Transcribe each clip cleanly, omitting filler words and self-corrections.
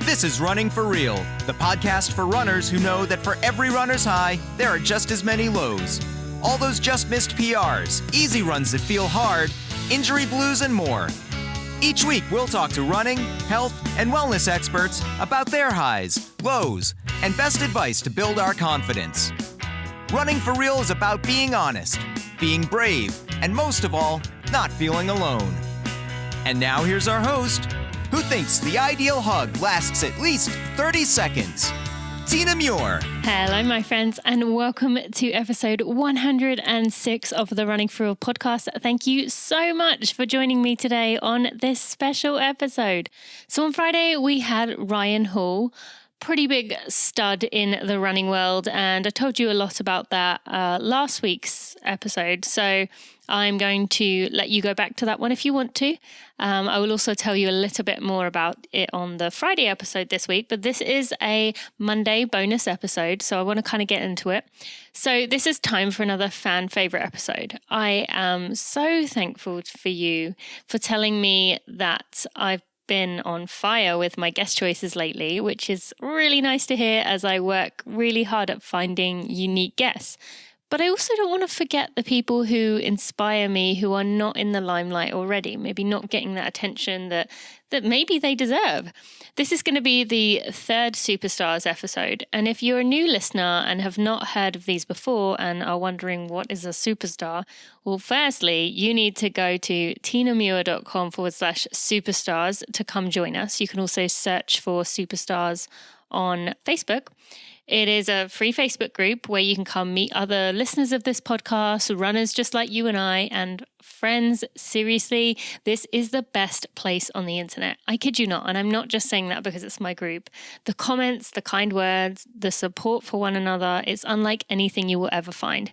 This is Running for Real, the podcast for runners who know that for every runner's high, there are just as many lows. All those just missed PRs, easy runs that feel hard, injury blues, and more. Each week, we'll talk to running, health, and wellness experts about their highs, lows, and best advice to build our confidence. Running for Real is about being honest, being brave, and most of all, not feeling alone. And now here's our host, who thinks the ideal hug lasts at least 30 seconds. Tina Muir. Hello, my friends, and welcome to episode 106 of the Running for Real podcast. Thank you so much for joining me today on this special episode. So on Friday, we had Ryan Hall, pretty big stud in the running world, and I told you a lot about that last week's episode. So I'm going to let you go back to that one if you want to. I will also tell you a little bit more about it on the Friday episode this week, but this is a Monday bonus episode, so I want to kind of get into it. So this is time for another fan favorite episode. I am so thankful for you for telling me that I've been on fire with my guest choices lately, which is really nice to hear as I work really hard at finding unique guests. But I also don't want to forget the people who inspire me who are not in the limelight already, maybe not getting that attention that maybe they deserve. This is going to be the third Superstars episode. And if you're a new listener and have not heard of these before and are wondering what is a superstar, well, firstly, you need to go to tinamuir.com/superstars to come join us. You can also search for Superstars on Facebook. It is a free Facebook group where you can come meet other listeners of this podcast, runners just like you and I, and friends. Seriously, this is the best place on the internet. I kid you not. And I'm not just saying that because it's my group. The comments, the kind words, the support for one another, it's unlike anything you will ever find.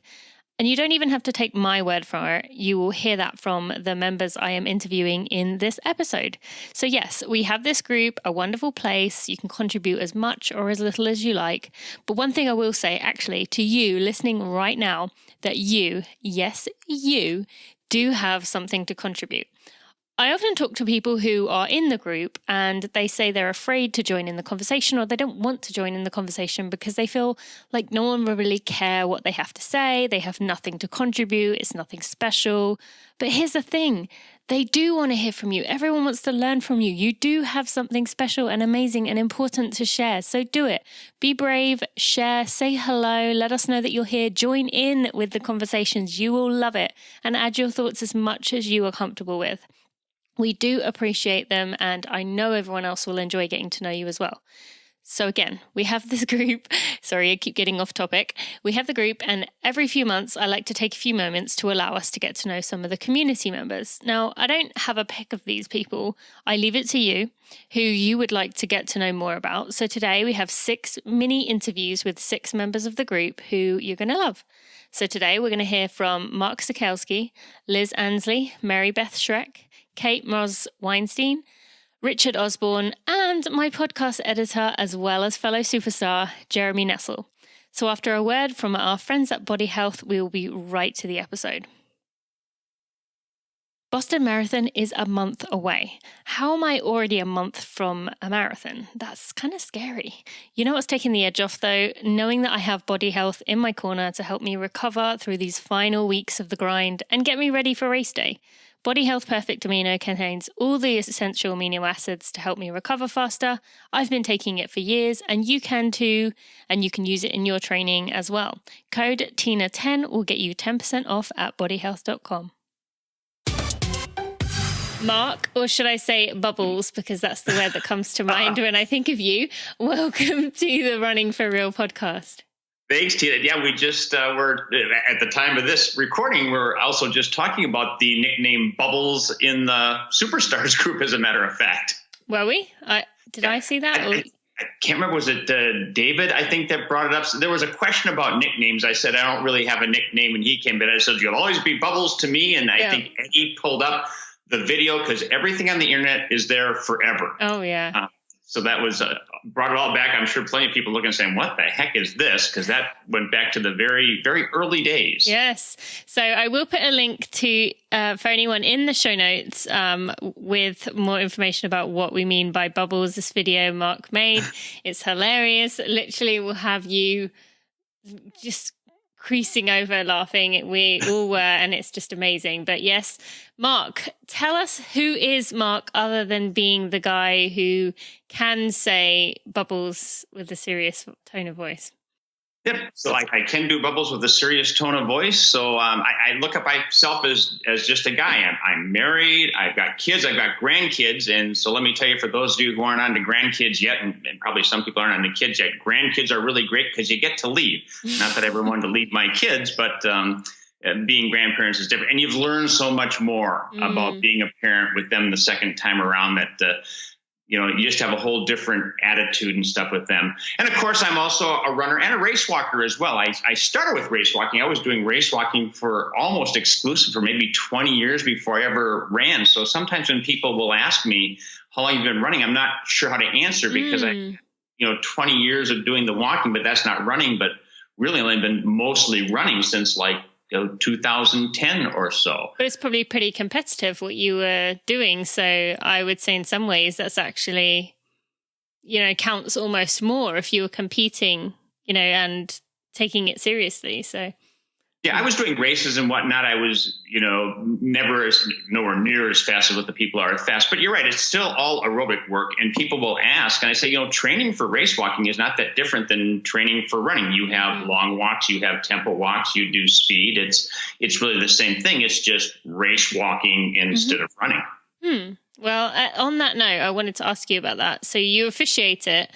And you don't even have to take my word for it. You will hear that from the members I am interviewing in this episode. So yes, we have this group, a wonderful place. You can contribute as much or as little as you like. But one thing I will say actually to you listening right now, that you, yes, you, do have something to contribute. I often talk to people who are in the group and they say they're afraid to join in the conversation, or they don't want to join in the conversation because they feel like no one will really care what they have to say. They have nothing to contribute. It's nothing special. But here's the thing. They do want to hear from you. Everyone wants to learn from you. You do have something special and amazing and important to share. So do it. Be brave, share, say hello, let us know that you're here. Join in with the conversations. You will love it, and add your thoughts as much as you are comfortable with. We do appreciate them, and I know everyone else will enjoy getting to know you as well. So again, we have this group. Sorry, I keep getting off topic. We have the group, and every few months, I like to take a few moments to allow us to get to know some of the community members. Now, I don't have a pick of these people. I leave it to you, who you would like to get to know more about. So today, we have 6 mini interviews with 6 members of the group who you're going to love. So today, we're going to hear from Mark Sekelsky, Liz Ansley, Mary-Beth Schreck, Kate Mroz-Weinstein, Richard Osborne, and my podcast editor, as well as fellow superstar, Jeremy Noessell. So after a word from our friends at Body Health, we will be right to the episode. Boston Marathon is a month away. How am I already a month from a marathon? That's kind of scary. You know what's taking the edge off though? Knowing that I have Body Health in my corner to help me recover through these final weeks of the grind and get me ready for race day. Body Health Perfect Amino contains all the essential amino acids to help me recover faster. I've been taking it for years, and you can too, and you can use it in your training as well. Code TINA10 will get you 10% off at bodyhealth.com. Mark, or should I say Bubbles, because that's the word that comes to mind when I think of you. Welcome to the Running for Real podcast. Thanks, Tina. Yeah, we just were at the time of this recording, we're also just talking about the nickname Bubbles in the Superstars group, as a matter of fact. Were we? Did I see that? I can't remember. Was it David, I think, that brought it up? So there was a question about nicknames. I said, I don't really have a nickname, and he came in. I said, you'll always be Bubbles to me. And I think Eddie pulled up the video because everything on the internet is there forever. Oh, yeah. So that was brought it all back. I'm sure plenty of people looking and saying, what the heck is this? Because that went back to the very, very early days. Yes. So I will put a link to for anyone in the show notes with more information about what we mean by bubbles. This video Mark made. It's hilarious. Literally will have you just creasing over laughing. We all were, and it's just amazing. But yes, Mark, tell us, who is Mark other than being the guy who can say bubbles with a serious tone of voice? Yep. So I can do bubbles with a serious tone of voice. So I look at myself as just a guy. I'm married. I've got kids. I've got grandkids. And so let me tell you, for those of you who aren't on to grandkids yet, and probably some people aren't on the kids yet, grandkids are really great because you get to leave. Not that I ever wanted to leave my kids, but being grandparents is different. And you've learned so much more about being a parent with them the second time around that you just have a whole different attitude and stuff with them. And of course, I'm also a runner and a race walker as well. I started with race walking. I was doing race walking for almost exclusive for maybe 20 years before I ever ran. So sometimes when people will ask me how long you've been running, I'm not sure how to answer because 20 years of doing the walking, but that's not running. But really only been mostly running since 2010 or so. But it's probably pretty competitive what you were doing. So I would say in some ways that's actually, counts almost more if you were competing, and taking it seriously. So yeah, I was doing races and whatnot. I was, nowhere near as fast as what the people are fast. But you're right, it's still all aerobic work. And people will ask, and I say, training for race walking is not that different than training for running. You have long walks, you have tempo walks, you do speed. It's really the same thing. It's just race walking instead of running. Well, on that note, I wanted to ask you about that. So you officiate it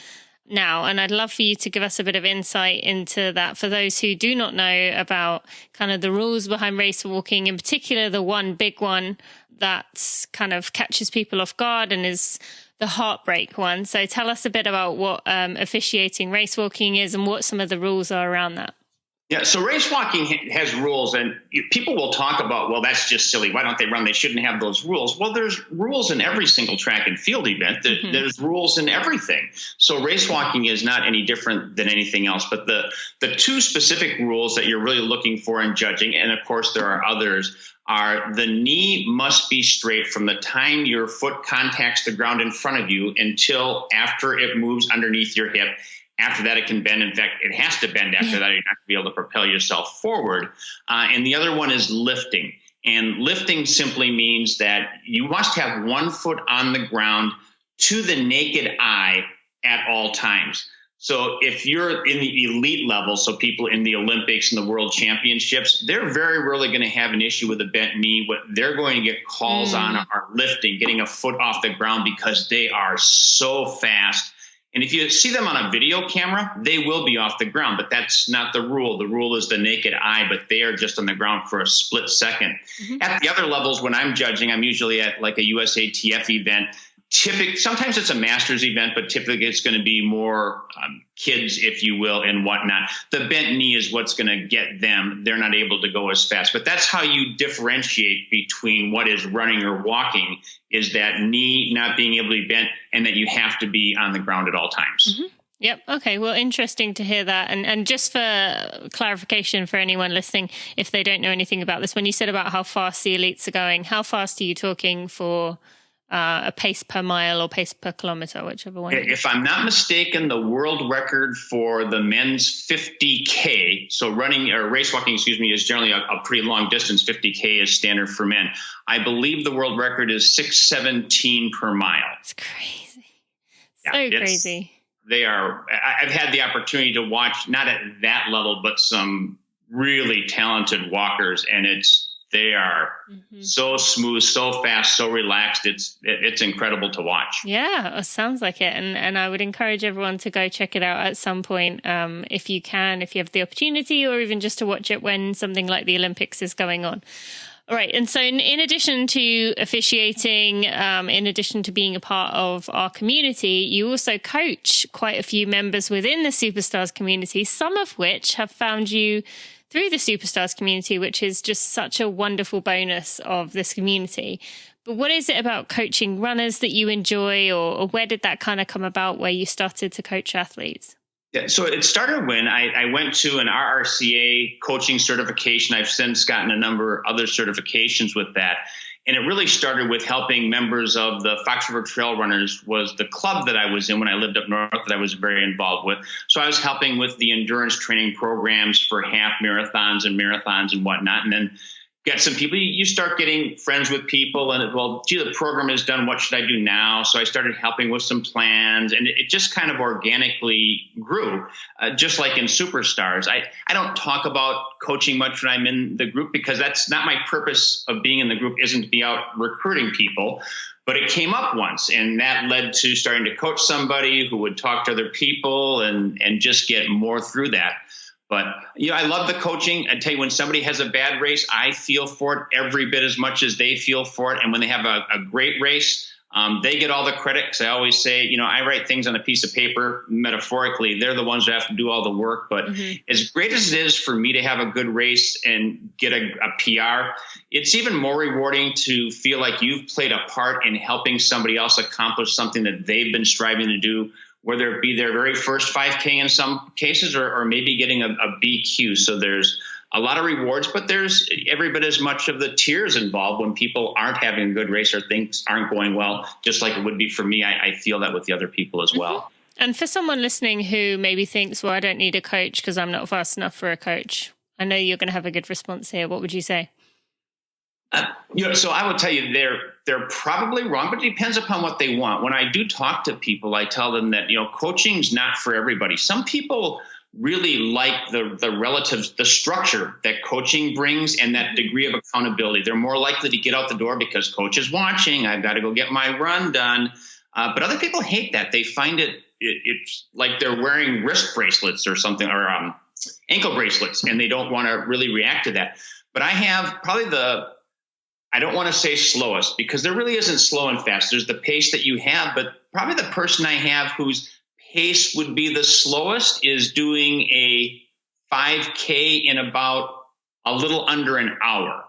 now, and I'd love for you to give us a bit of insight into that for those who do not know about kind of the rules behind race walking, in particular the one big one that kind of catches people off guard and is the heartbreak one. So tell us a bit about what officiating race walking is and what some of the rules are around that. Yeah, so race walking has rules, and people will talk about, well, that's just silly. Why don't they run? They shouldn't have those rules. Well, there's rules in every single track and field event. There's rules in everything. So race walking is not any different than anything else. But the two specific rules that you're really looking for in judging, and of course there are others, are the knee must be straight from the time your foot contacts the ground in front of you until after it moves underneath your hip. After that, it can bend. In fact, it has to bend after that. You're not going to be able to propel yourself forward. And the other one is lifting. And lifting simply means that you must have one foot on the ground to the naked eye at all times. So if you're in the elite level, so people in the Olympics and the World Championships, they're very rarely going to have an issue with a bent knee. What they're going to get calls on are lifting, getting a foot off the ground because they are so fast. And if you see them on a video camera, they will be off the ground, but that's not the rule. The rule is the naked eye, but they are just on the ground for a split second. At the other levels, when I'm judging, I'm usually at like a USATF event. Sometimes it's a master's event, but typically it's going to be more kids, if you will, and whatnot. The bent knee is what's going to get them. They're not able to go as fast. But that's how you differentiate between what is running or walking, is that knee not being able to be bent and that you have to be on the ground at all times. Yep. Okay. Well, interesting to hear that. And just for clarification for anyone listening, if they don't know anything about this, when you said about how fast the elites are going, how fast are you talking for a pace per mile or pace per kilometer, whichever one? If I'm not mistaken, the world record for the men's 50K, so running or race walking, is generally a pretty long distance. 50K is standard for men. I believe the world record is 6:17 per mile. It's crazy. Crazy. They are. I've had the opportunity to watch, not at that level, but some really talented walkers, and they are so smooth, so fast, so relaxed. It's incredible to watch. Yeah, it sounds like it. And I would encourage everyone to go check it out at some point if you have the opportunity, or even just to watch it when something like the Olympics is going on. All right. And so in addition to officiating, in addition to being a part of our community, you also coach quite a few members within the Superstars community, some of which have found you through the Superstars community, which is just such a wonderful bonus of this community. What is it about coaching runners that you enjoy, or where did that kind of come about where you started to coach athletes? Yeah, so it started when I went to an RRCA coaching certification. I've since gotten a number of other certifications with that. And it really started with helping members of the Fox River Trail Runners, was the club that I was in when I lived up north that I was very involved with. So I was helping with the endurance training programs for half marathons and whatnot. And then get some people, you start getting friends with people and, well, gee, the program is done. What should I do now? So I started helping with some plans, and it just kind of organically grew, just like in Superstars. I don't talk about coaching much when I'm in the group, because that's not my purpose of being in the group, isn't to be out recruiting people. But it came up once, and that led to starting to coach somebody who would talk to other people and just get more through that. But, I love the coaching. I tell you, when somebody has a bad race, I feel for it every bit as much as they feel for it. And when they have a great race, they get all the credit. Because I always say, I write things on a piece of paper, metaphorically. They're the ones who have to do all the work. But as great as it is for me to have a good race and get a PR, it's even more rewarding to feel like you've played a part in helping somebody else accomplish something that they've been striving to do, whether it be their very first 5K in some cases, or maybe getting a BQ. So there's a lot of rewards, but there's every bit as much of the tears involved when people aren't having a good race or things aren't going well, just like it would be for me. I feel that with the other people as well. And for someone listening who maybe thinks, well, I don't need a coach because I'm not fast enough for a coach, I know you're going to have a good response here. What would you say? So I would tell you they're probably wrong, but it depends upon what they want. When I do talk to people, I tell them that, coaching's not for everybody. Some people really like the structure that coaching brings and that degree of accountability. They're more likely to get out the door because coach is watching. I've got to go get my run done. But other people hate that. They find it's like they're wearing wrist bracelets or something, or ankle bracelets, and they don't want to really react to that. But I have probably I don't want to say slowest, because there really isn't slow and fast. There's the pace that you have, but probably the person I have whose pace would be the slowest is doing a 5K in about a little under an hour.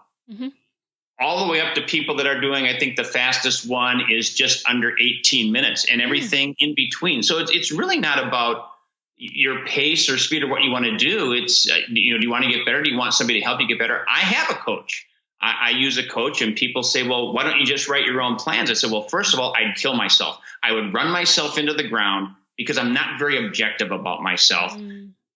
All the way up to people that are doing, I think the fastest one is just under 18 minutes and everything in between. So it's really not about your pace or speed or what you want to do. It's, do you want to get better? Do you want somebody to help you get better? I have a coach. I use a coach, and people say, well, why don't you just write your own plans? I said, well, first of all, I'd kill myself. I would run myself into the ground because I'm not very objective about myself,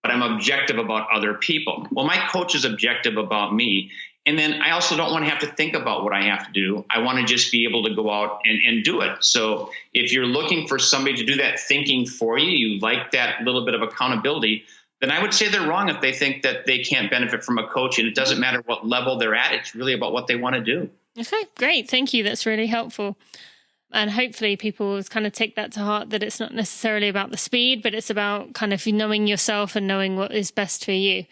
but I'm objective about other people. Well, my coach is objective about me. And then I also don't want to have to think about what I have to do. I want to just be able to go out and do it. So if you're looking for somebody to do that thinking for you, you like that little bit of accountability, then I would say they're wrong if they think that they can't benefit from a coach. And it doesn't matter what level they're at. It's really about what they want to do. Okay, great. Thank you. That's really helpful. And hopefully people will kind of take that to heart, that it's not necessarily about the speed, but it's about kind of knowing yourself and knowing what is best for you.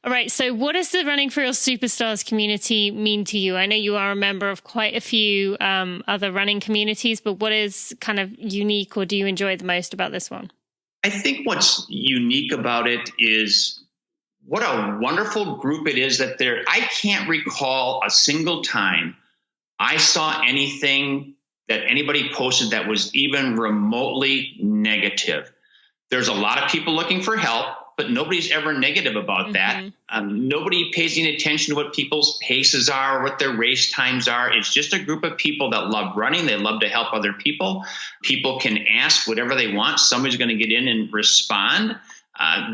All right. So what does the Running for Real Superstars community mean to you? I know you are a member of quite a few other running communities, but what is kind of unique, or do you enjoy the most about this one? I think what's unique about it is what a wonderful group it is that I can't recall a single time I saw anything that anybody posted that was even remotely negative. There's a lot of people looking for help, but nobody's ever negative about that. Nobody pays any attention to what people's paces are or what their race times are. It's just a group of people that love running. They love to help other people. People can ask whatever they want. Somebody's going to get in and respond.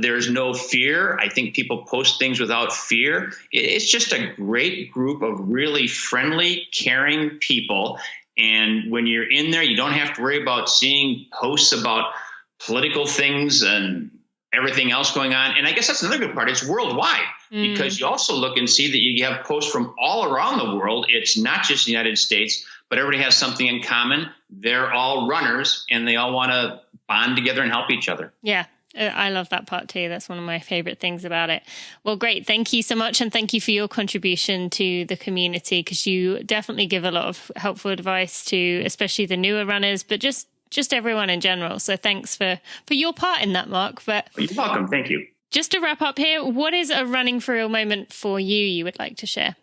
There's no fear. I think people post things without fear. It's just a great group of really friendly, caring people. And when you're in there, you don't have to worry about seeing posts about political things and everything else going on. And I guess that's another good part. It's worldwide, because you also look and see that you have posts from all around the world. It's not just the United States, but everybody has something in common. They're all runners, and they all want to bond together and help each other. Yeah. I love that part too. That's one of my favorite things about it. Well, great. Thank you so much. And thank you for your contribution to the community, because you definitely give a lot of helpful advice to especially the newer runners, but just everyone in general. So thanks for your part in that, Mark. But you're welcome. Thank you. Just to wrap up here, what is a running for real moment for you would like to share?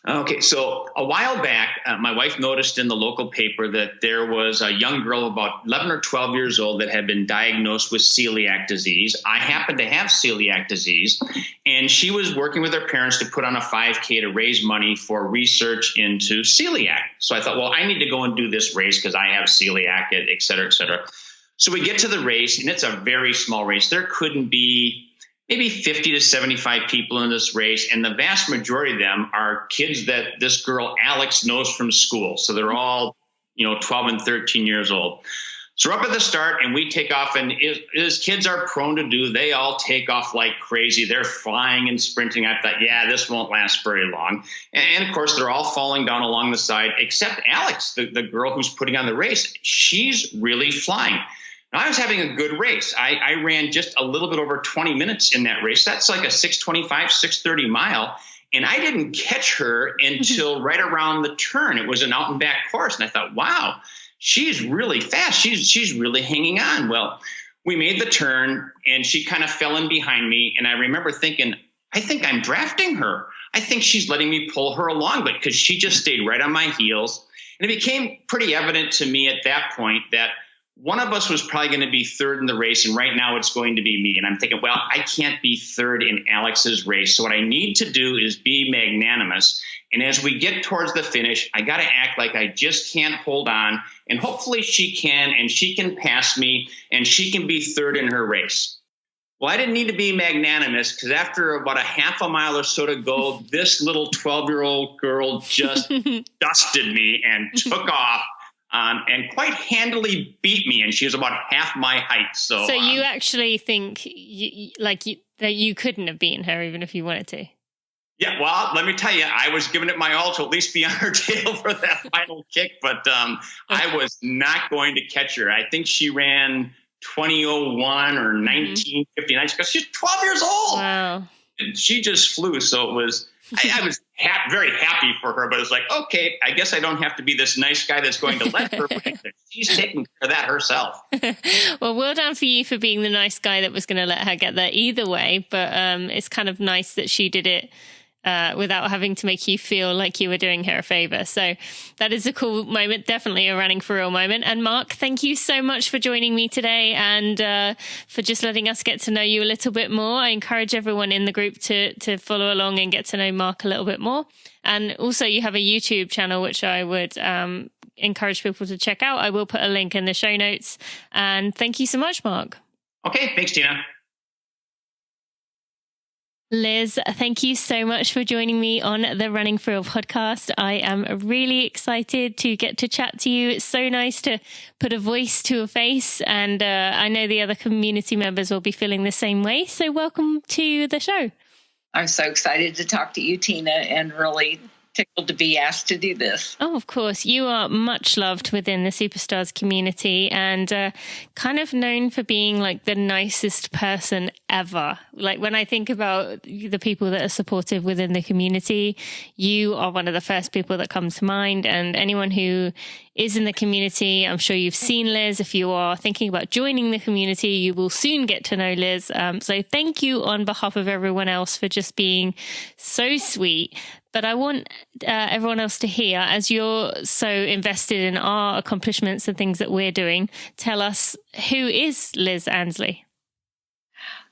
Okay, so a while back, my wife noticed in the local paper that there was a young girl about 11 or 12 years old that had been diagnosed with celiac disease. I happen to have celiac disease, and she was working with her parents to put on a 5K to raise money for research into celiac. So I thought, well, I need to go and do this race because I have celiac, et cetera, et cetera. So we get to the race, and it's a very small race. There couldn't be maybe 50 to 75 people in this race, and the vast majority of them are kids that this girl Alex knows from school. So they're all, 12 and 13 years old. So we're up at the start, and we take off, and as kids are prone to do, they all take off like crazy. They're flying and sprinting. I thought, yeah, this won't last very long. And of course, they're all falling down along the side, except Alex, the girl who's putting on the race. She's really flying. I was having a good race. I ran just a little bit over 20 minutes in that race. That's like a 6:25, 6:30 mile. And I didn't catch her until right around the turn. It was an out and back course. And I thought, wow, she's really fast. She's really hanging on. Well, we made the turn and she kind of fell in behind me. And I remember thinking, I think I'm drafting her. I think she's letting me pull her along, but because she just stayed right on my heels. And it became pretty evident to me at that point that one of us was probably going to be third in the race, and right now it's going to be me. And I'm thinking, well, I can't be third in Alex's race. So what I need to do is be magnanimous. And as we get towards the finish, I got to act like I just can't hold on. And hopefully she can, and she can pass me, and she can be third in her race. Well, I didn't need to be magnanimous because after about a half a mile or so to go, this little 12-year-old girl just dusted me and took off. And quite handily beat me, and she was about half my height. So you actually think that you couldn't have beaten her even if you wanted to? Yeah, well, let me tell you, I was giving it my all to at least be on her tail for that final kick, but I was not going to catch her. I think she ran 20:01 or 19:59 because she's 12 years old. Wow. And she just flew, so it was... I was very happy for her, but it's like, okay, I guess I don't have to be this nice guy that's going to let her win. She's taking care of that herself. Well, well done for you for being the nice guy that was going to let her get there either way. But it's kind of nice that she did it without having to make you feel like you were doing her a favor. So that is a cool moment, definitely a running for real moment. And Mark, thank you so much for joining me today and for just letting us get to know you a little bit more. I encourage everyone in the group to follow along and get to know Mark a little bit more. And also you have a YouTube channel, which I would encourage people to check out. I will put a link in the show notes. And thank you so much, Mark. Okay, thanks, Tina. Liz, thank you so much for joining me on the Running for Real podcast. I am really excited to get to chat to you. It's so nice to put a voice to a face, and I know the other community members will be feeling the same way. So welcome to the show. I'm so excited to talk to you, Tina, and really tickled to be asked to do this. Oh, of course. You are much loved within the Superstars community and kind of known for being like the nicest person ever. Like when I think about the people that are supportive within the community, you are one of the first people that come to mind. And anyone who is in the community, I'm sure you've seen Liz. If you are thinking about joining the community, you will soon get to know Liz. So thank you on behalf of everyone else for just being so sweet. But I want everyone else to hear, as you're so invested in our accomplishments and things that we're doing, tell us, who is Liz Ansley?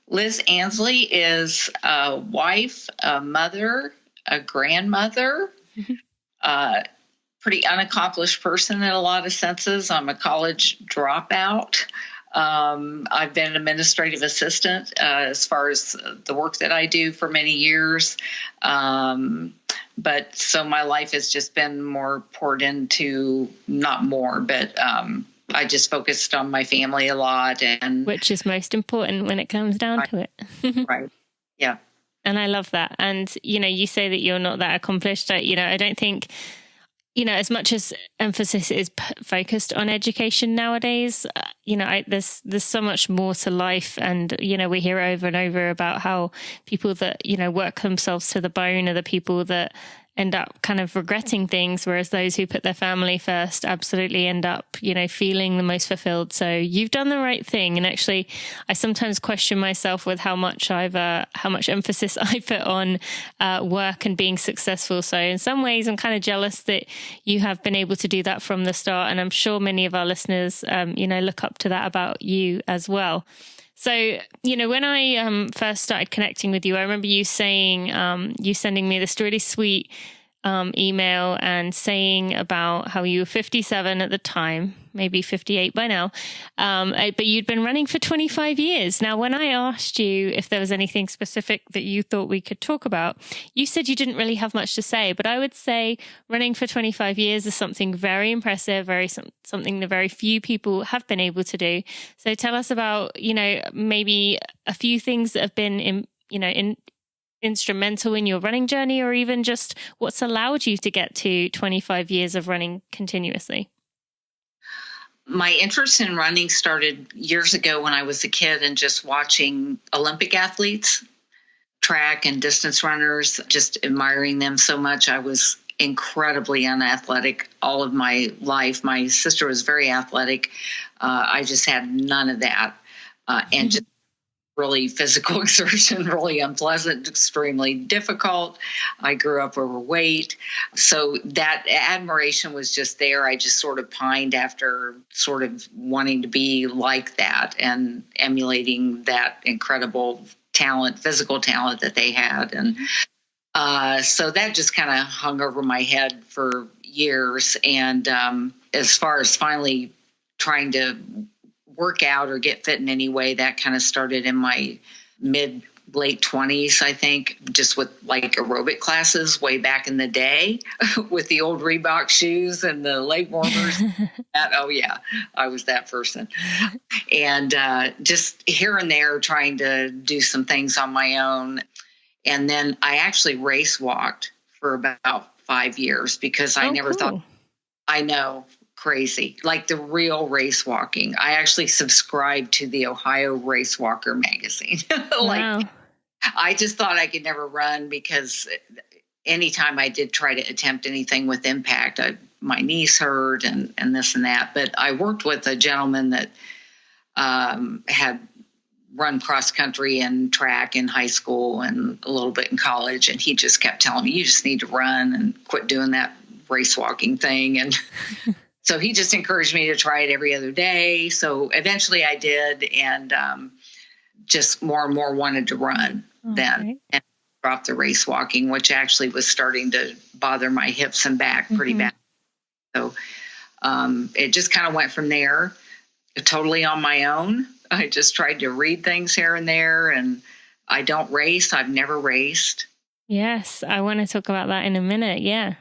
Liz Ansley is a wife, a mother, a grandmother, pretty unaccomplished person in a lot of senses. I'm a college dropout. I've been an administrative assistant as far as the work that I do for many years. But so my life has just been more poured into, not more, but I just focused on my family a lot. And which is most important when it comes down to it. Right. Yeah. And I love that. And, you know, you say that you're not that accomplished. I don't think, as much as emphasis is focused on education nowadays, there's so much more to life. And, we hear over and over about how people that, work themselves to the bone are the people that end up kind of regretting things, whereas those who put their family first absolutely end up, feeling the most fulfilled. So you've done the right thing. And actually, I sometimes question myself with how much emphasis I put on work and being successful. So in some ways, I'm kind of jealous that you have been able to do that from the start. And I'm sure many of our listeners, look up to that about you as well. So, when I first started connecting with you, I remember you saying, you sending me this really sweet email and saying about how you were 57 at the time, maybe 58 by now, but you'd been running for 25 years. Now, when I asked you if there was anything specific that you thought we could talk about, you said you didn't really have much to say, but I would say running for 25 years is something very impressive, something that very few people have been able to do. So tell us about, maybe a few things that have been, instrumental in your running journey, or even just what's allowed you to get to 25 years of running continuously. My interest in running started years ago when I was a kid and just watching Olympic athletes, track and distance runners, just admiring them so much. I was incredibly unathletic all of my life. My sister was very athletic. I just had none of that. And just really physical exertion, really unpleasant, extremely difficult. I grew up overweight. So that admiration was just there. I just sort of pined after sort of wanting to be like that and emulating that incredible talent, physical talent that they had. And so that just kind of hung over my head for years. And as far as finally trying to work out or get fit in any way, that kind of started in my late 20s, I think, just with like aerobic classes way back in the day with the old Reebok shoes and the leg warmers. Oh yeah, I was that person. And just here and there trying to do some things on my own. And then I actually race walked for about 5 years because I never thought, I know, crazy, like the real race walking. I actually subscribed to the Ohio Race Walker magazine. Wow. I just thought I could never run because anytime I did try to attempt anything with impact, my knees hurt and this and that. But I worked with a gentleman that had run cross country and track in high school and a little bit in college. And he just kept telling me, you just need to run and quit doing that race walking thing. And so he just encouraged me to try it every other day. So eventually I did, and just more and more wanted to run then, and dropped the race walking, which actually was starting to bother my hips and back pretty bad. So it just kind of went from there, totally on my own. I just tried to read things here and there, and I don't race. I've never raced. Yes, I want to talk about that in a minute. Yeah.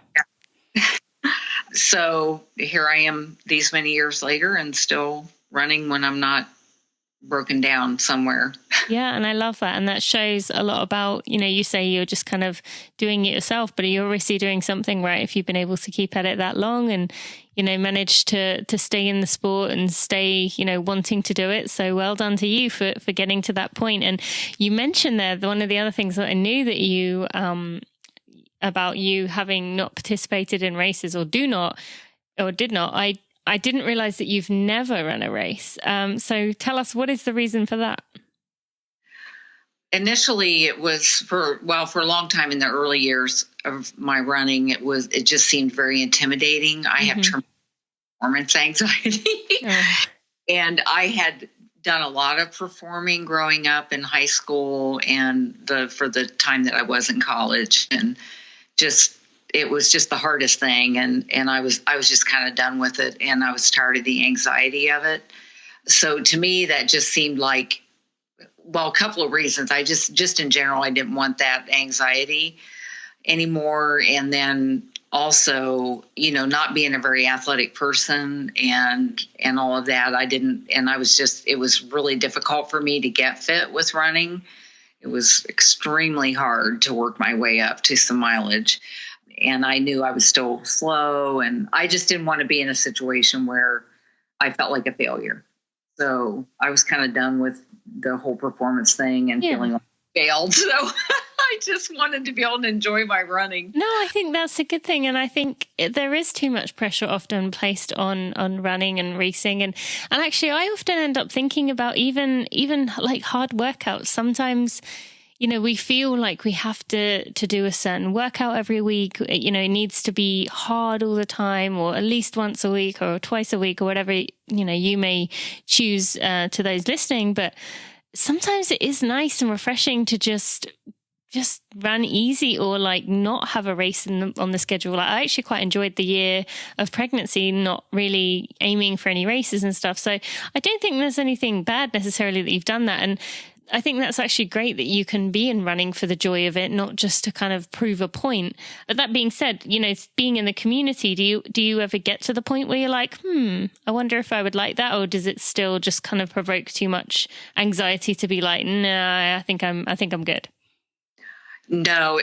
So here I am these many years later and still running when I'm not broken down somewhere. Yeah, and I love that. And that shows a lot about, you say you're just kind of doing it yourself, but you're obviously doing something right if you've been able to keep at it that long and, manage to stay in the sport and stay, wanting to do it. So well done to you for getting to that point. And you mentioned there, one of the other things that I knew that you about you having not participated in races or did not, I didn't realize that you've never run a race. So tell us, what is the reason for that? Initially, it was for a long time in the early years of my running, it just seemed very intimidating. I have performance anxiety. And I had done a lot of performing growing up in high school and for the time that I was in college, and it was just the hardest thing. And I was just kind of done with it, and I was tired of the anxiety of it. So to me, that just seemed like, a couple of reasons. I just in general, I didn't want that anxiety anymore. And then also, not being a very athletic person and all of that, it was really difficult for me to get fit with running. It was extremely hard to work my way up to some mileage. And I knew I was still slow, and I just didn't want to be in a situation where I felt like a failure. So I was kind of done with the whole performance thing and feeling like I failed. So I I just wanted to be able to enjoy my running. No, I think that's a good thing. And I think there is too much pressure often placed on running and racing. And actually, I often end up thinking about even like hard workouts. Sometimes, we feel like we have to do a certain workout every week. It needs to be hard all the time, or at least once a week or twice a week, or whatever, you may choose to those listening. But sometimes it is nice and refreshing to just run easy, or like not have a race on the schedule. Like, I actually quite enjoyed the year of pregnancy, not really aiming for any races and stuff. So I don't think there's anything bad necessarily that you've done that. And I think that's actually great that you can be in running for the joy of it, not just to kind of prove a point. But that being said, being in the community, do you ever get to the point where you're like, I wonder if I would like that? Or does it still just kind of provoke too much anxiety to be like, nah, I think I'm good? No,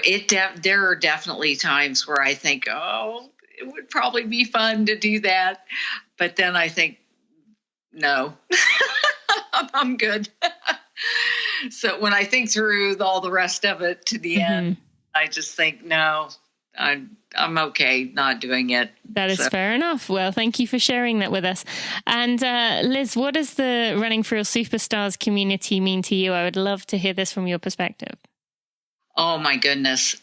there are definitely times where I think, it would probably be fun to do that. But then I think, no, I'm good. So when I think through all the rest of it to the end, I just think, no, I'm okay not doing it. That is fair enough. Well, thank you for sharing that with us. And Liz, what does the Running for Real Superstars community mean to you? I would love to hear this from your perspective. Oh, my goodness.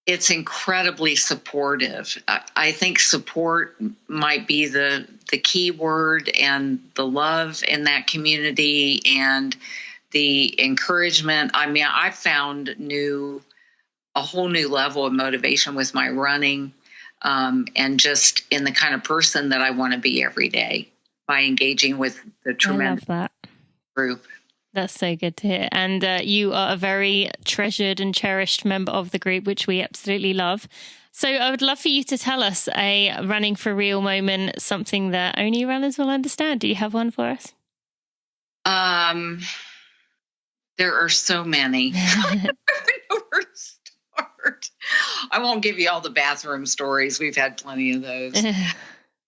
It's incredibly supportive. I think support might be the key word, and the love in that community and the encouragement. I mean, I found a whole new level of motivation with my running, and just in the kind of person that I want to be every day by engaging with the tremendous group. That's so good to hear. And you are a very treasured and cherished member of the group, which we absolutely love. So I would love for you to tell us a Running for Real moment, something that only runners will understand. Do you have one for us? There are so many. I don't know where to start. I won't give you all the bathroom stories. We've had plenty of those.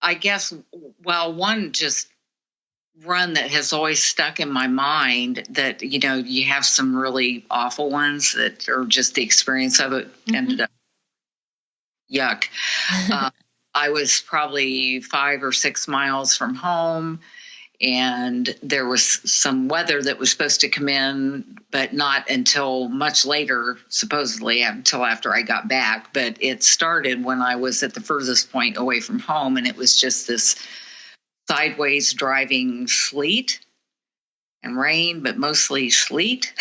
I guess, one just run that has always stuck in my mind, that you have some really awful ones that are just the experience of it ended up yuck. I was probably 5 or 6 miles from home, and there was some weather that was supposed to come in, but not until much later, supposedly until after I got back. But it started when I was at the furthest point away from home, and it was just this sideways driving sleet and rain, but mostly sleet.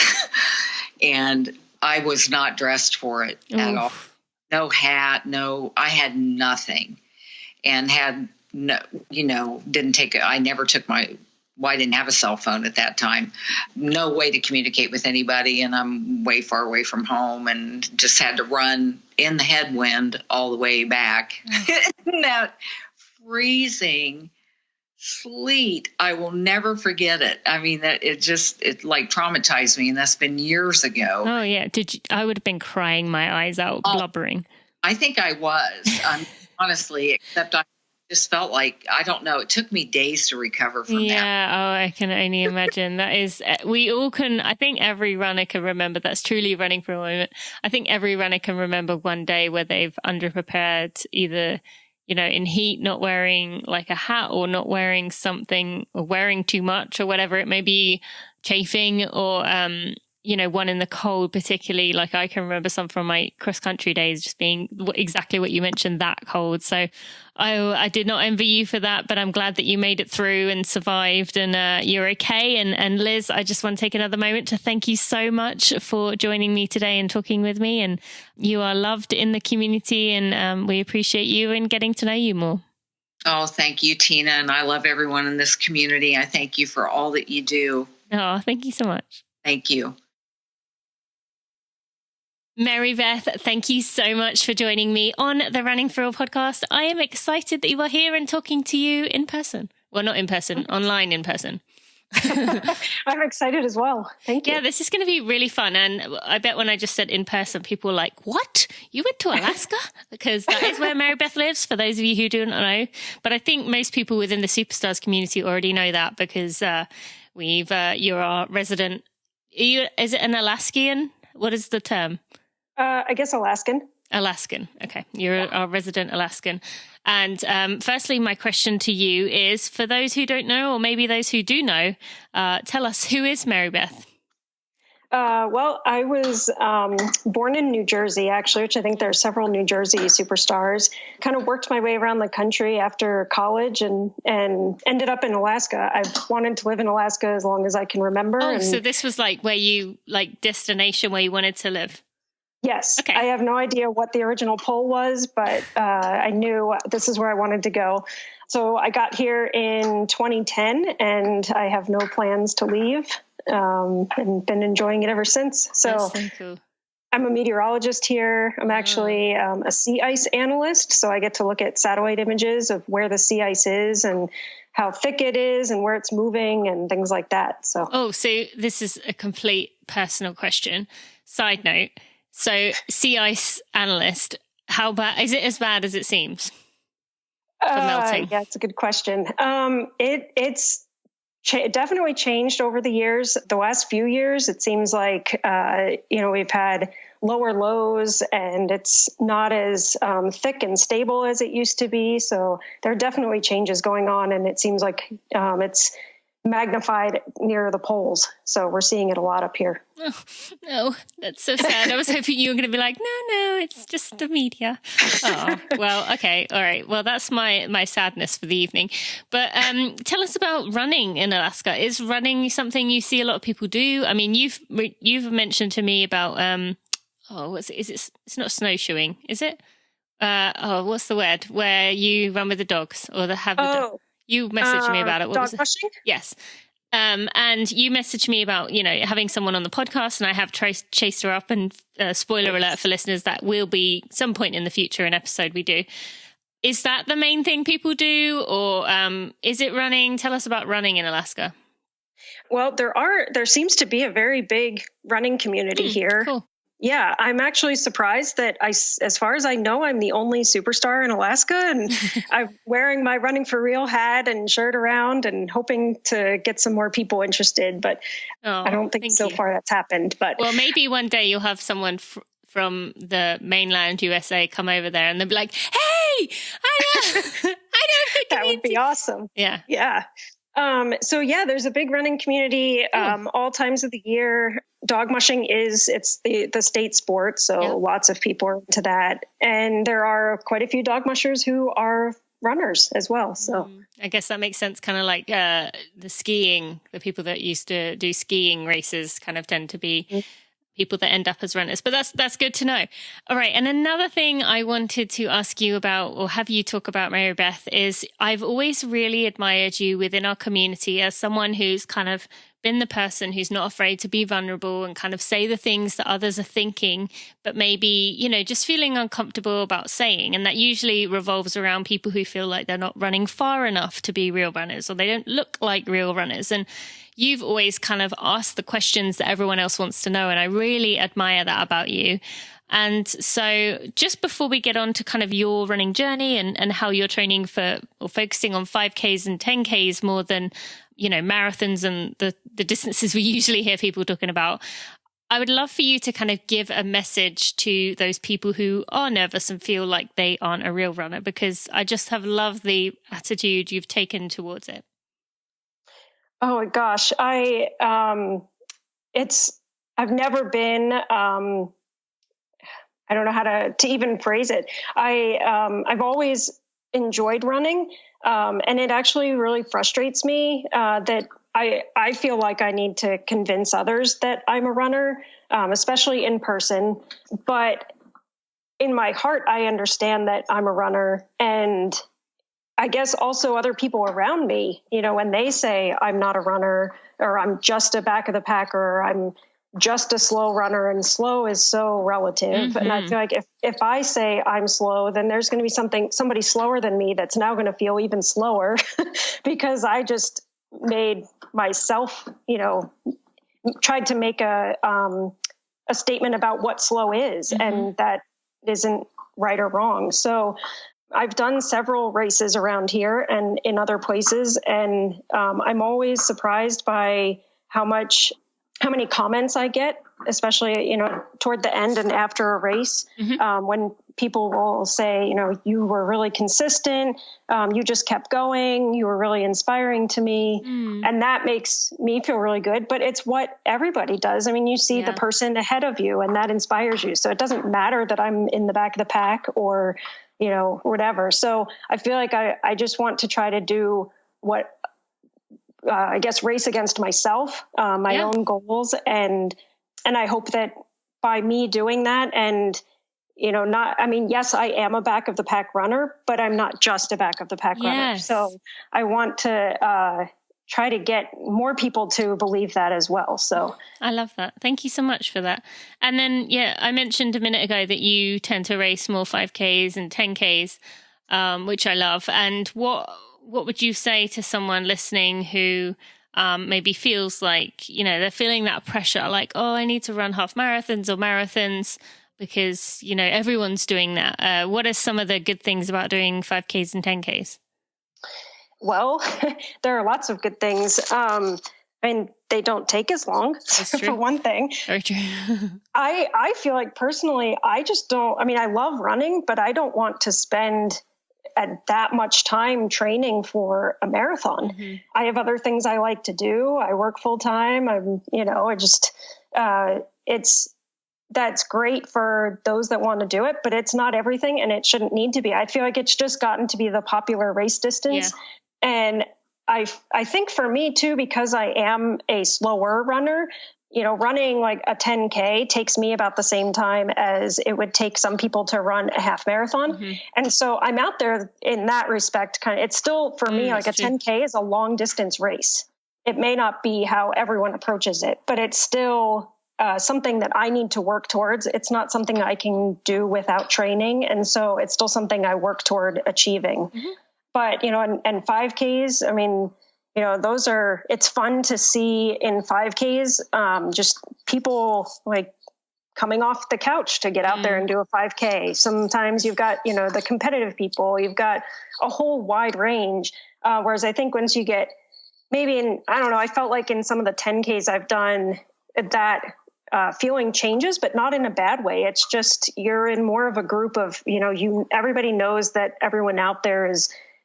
And I was not dressed for it at all. No hat, I had nothing, and had no, I didn't have a cell phone at that time. No way to communicate with anybody. And I'm way far away from home, and just had to run in the headwind all the way back. That freezing sleet, I will never forget it. I mean, it like traumatized me, and that's been years ago. Oh yeah. I would have been crying my eyes out, blubbering. I think I was, honestly, except I just felt like, I don't know, it took me days to recover from that. Yeah, I can only imagine. That is, we all can, I think every runner can remember, that's truly running for a moment. I think every runner can remember one day where they've underprepared, either in heat, not wearing like a hat, or not wearing something, or wearing too much, or whatever it may be, chafing, or, one in the cold, particularly. Like, I can remember some from my cross country days just being exactly what you mentioned, that cold. So I did not envy you for that, but I'm glad that you made it through and survived, and you're okay. And Liz, I just want to take another moment to thank you so much for joining me today and talking with me. And you are loved in the community, and we appreciate you and getting to know you more. Oh, thank you, Tina. And I love everyone in this community. I thank you for all that you do. Oh, thank you so much. Thank you. Mary-Beth, thank you so much for joining me on the Running for Real podcast. I am excited that you are here and talking to you in person. Well, not in person, online in person. I'm excited as well. Thank you. Yeah, this is going to be really fun. And I bet when I just said in person, people were like, what? You went to Alaska? Because that is where Mary-Beth lives, for those of you who don't know. But I think most people within the Superstars community already know that, because you're our resident. Is it an Alaskian? What is the term? I guess Alaskan. Alaskan. Okay. You're a resident Alaskan. And firstly, my question to you is, for those who don't know, or maybe those who do know, tell us, who is Mary-Beth? Well, I was born in New Jersey, actually, which I think there are several New Jersey superstars. Kind of worked my way around the country after college and ended up in Alaska. I've wanted to live in Alaska as long as I can remember. Oh, so this was like where you, like, destination where you wanted to live? Yes. Okay. I have no idea what the original poll was, but I knew this is where I wanted to go. So I got here in 2010 and I have no plans to leave. And been enjoying it ever since. So cool. I'm a meteorologist here. I'm actually a sea ice analyst. So I get to look at satellite images of where the sea ice is and how thick it is and where it's moving and things like that. So this is a complete personal question. Side note. So sea ice analyst, how bad is it? As bad as it seems for melting? Yeah, it's a good question. It's definitely changed over the years. The last few years, it seems like, we've had lower lows and it's not as thick and stable as it used to be. So there are definitely changes going on. And it seems like it's magnified near the poles. So we're seeing it a lot up here. Oh, no, that's so sad. I was hoping you were going to be like, no, it's just the media. Oh, well, okay. All right. Well, that's my sadness for the evening. But tell us about running in Alaska. Is running something you see a lot of people do? I mean, you've mentioned to me about, it's not snowshoeing, is it? What's the word? Where you run with the dogs or you messaged me about it. What dog was it? mushing? Yes. And you messaged me about, having someone on the podcast, and I have chased her up, and spoiler alert for listeners, that will be some point in the future, an episode we do. Is that the main thing people do, or is it running? Tell us about running in Alaska. Well, there seems to be a very big running community here. Cool. Yeah, I'm actually surprised that as far as I know, I'm the only superstar in Alaska, and I'm wearing my Running for Real hat and shirt around and hoping to get some more people interested. But I don't think so far that's happened. But well, maybe one day you'll have someone from the mainland USA come over there, and they'll be like, "Hey, I know that would be awesome." Yeah. There's a big running community all times of the year. Dog mushing it's the state sport, so lots of people are into that. And there are quite a few dog mushers who are runners as well. So I guess that makes sense. Kind of like the skiing, the people that used to do skiing races kind of tend to be people that end up as runners. But that's good to know. All right. And another thing I wanted to ask you about, or have you talk about, Mary-Beth, is I've always really admired you within our community as someone who's kind of been the person who's not afraid to be vulnerable and kind of say the things that others are thinking, but maybe, just feeling uncomfortable about saying. And that usually revolves around people who feel like they're not running far enough to be real runners, or they don't look like real runners. And you've always kind of asked the questions that everyone else wants to know. And I really admire that about you. And so just before we get on to kind of your running journey and how you're training for, or focusing on 5Ks and 10Ks more than, marathons and the distances we usually hear people talking about, I would love for you to kind of give a message to those people who are nervous and feel like they aren't a real runner, because I just have loved the attitude you've taken towards it. Oh gosh, I've never been, I don't know how to even phrase it. I've always enjoyed running. And it actually really frustrates me that I feel like I need to convince others that I'm a runner, especially in person. But in my heart, I understand that I'm a runner. And I guess also other people around me, when they say I'm not a runner, or I'm just a back of the pack, or I'm just a slow runner, and slow is so relative. Mm-hmm. And I feel like if I say I'm slow, then there's going to be somebody slower than me that's now going to feel even slower because I just made myself, tried to make a statement about what slow is, mm-hmm. and that isn't right or wrong. So I've done several races around here and in other places, and I'm always surprised by how many comments I get especially, toward the end and after a race, when people will say, you were really consistent. You just kept going. You were really inspiring to me. And that makes me feel really good. But it's what everybody does. I mean, you see the person ahead of you and that inspires you. So it doesn't matter that I'm in the back of the pack or, whatever. So I feel like I just want to try to do what, I guess, race against myself, my own goals. And I hope that by me doing that and, yes, I am a back of the pack runner, but I'm not just a back of the pack runner. So I want to try to get more people to believe that as well. So I love that. Thank you so much for that. And then, I mentioned a minute ago that you tend to race more 5Ks and 10Ks, which I love. And what would you say to someone listening who maybe feels like, they're feeling that pressure, like, oh, I need to run half marathons or marathons because, everyone's doing that. What are some of the good things about doing 5Ks and 10Ks? Well, there are lots of good things. They don't take as long, for one thing. Very true. I feel like personally, I just don't, I love running, but I don't want to spend that much time training for a marathon. I have other things I like to do. I work full time. That's great for those that want to do it, but it's not everything and it shouldn't need to be. I feel like it's just gotten to be the popular race distance. Yeah. And I think for me too, because I am a slower runner, running like a 10K takes me about the same time as it would take some people to run a half marathon. And so I'm out there in that respect. It's still for me, like a 10K is a long distance race. It may not be how everyone approaches it, but it's still something that I need to work towards. It's not something I can do without training. And so it's still something I work toward achieving. But, and 5Ks, it's fun to see in 5Ks, just people like coming off the couch to get out there and do a 5K. Sometimes you've got, the competitive people, you've got a whole wide range. Whereas I think once you get I felt like in some of the 10Ks I've done that feeling changes, but not in a bad way. It's just, you're in more of a group of, everybody knows that everyone out there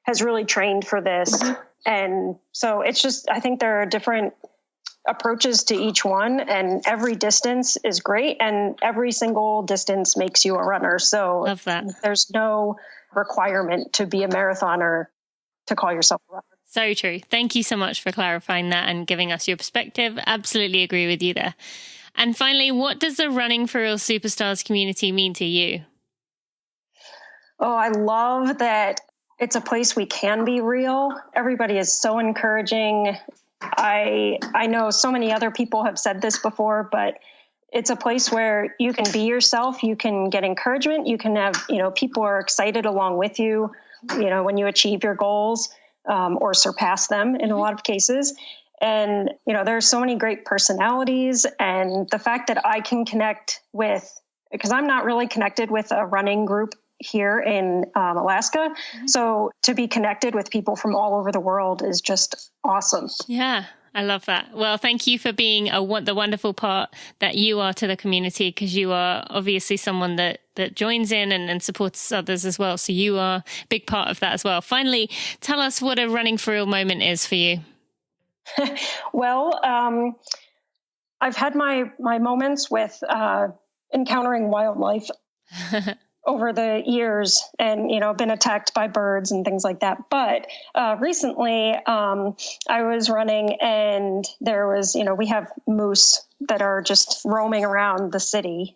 has really trained for this. And so it's just, I think there are different approaches to each one and every distance is great. And every single distance makes you a runner. So love that. There's no requirement to be a marathoner to call yourself a runner. So true. Thank you so much for clarifying that and giving us your perspective. Absolutely agree with you there. And finally, what does the Running for Real Superstars community mean to you? Oh, I love that it's a place we can be real. Everybody is so encouraging. I know so many other people have said this before, but it's a place where you can be yourself. You can get encouragement. You can have, people are excited along with you, when you achieve your goals or surpass them in a lot of cases. And, there's so many great personalities, and the fact that I can connect with, because I'm not really connected with a running group here in Alaska. So to be connected with people from all over the world is just awesome. Yeah, I love that. Well, thank you for being the wonderful part that you are to the community, because you are obviously someone that joins in and supports others as well. So you are a big part of that as well. Finally, tell us what a Running for Real moment is for you. Well, I've had my moments with encountering wildlife over the years and, been attacked by birds and things like that. But recently I was running and there was, we have moose that are just roaming around the city.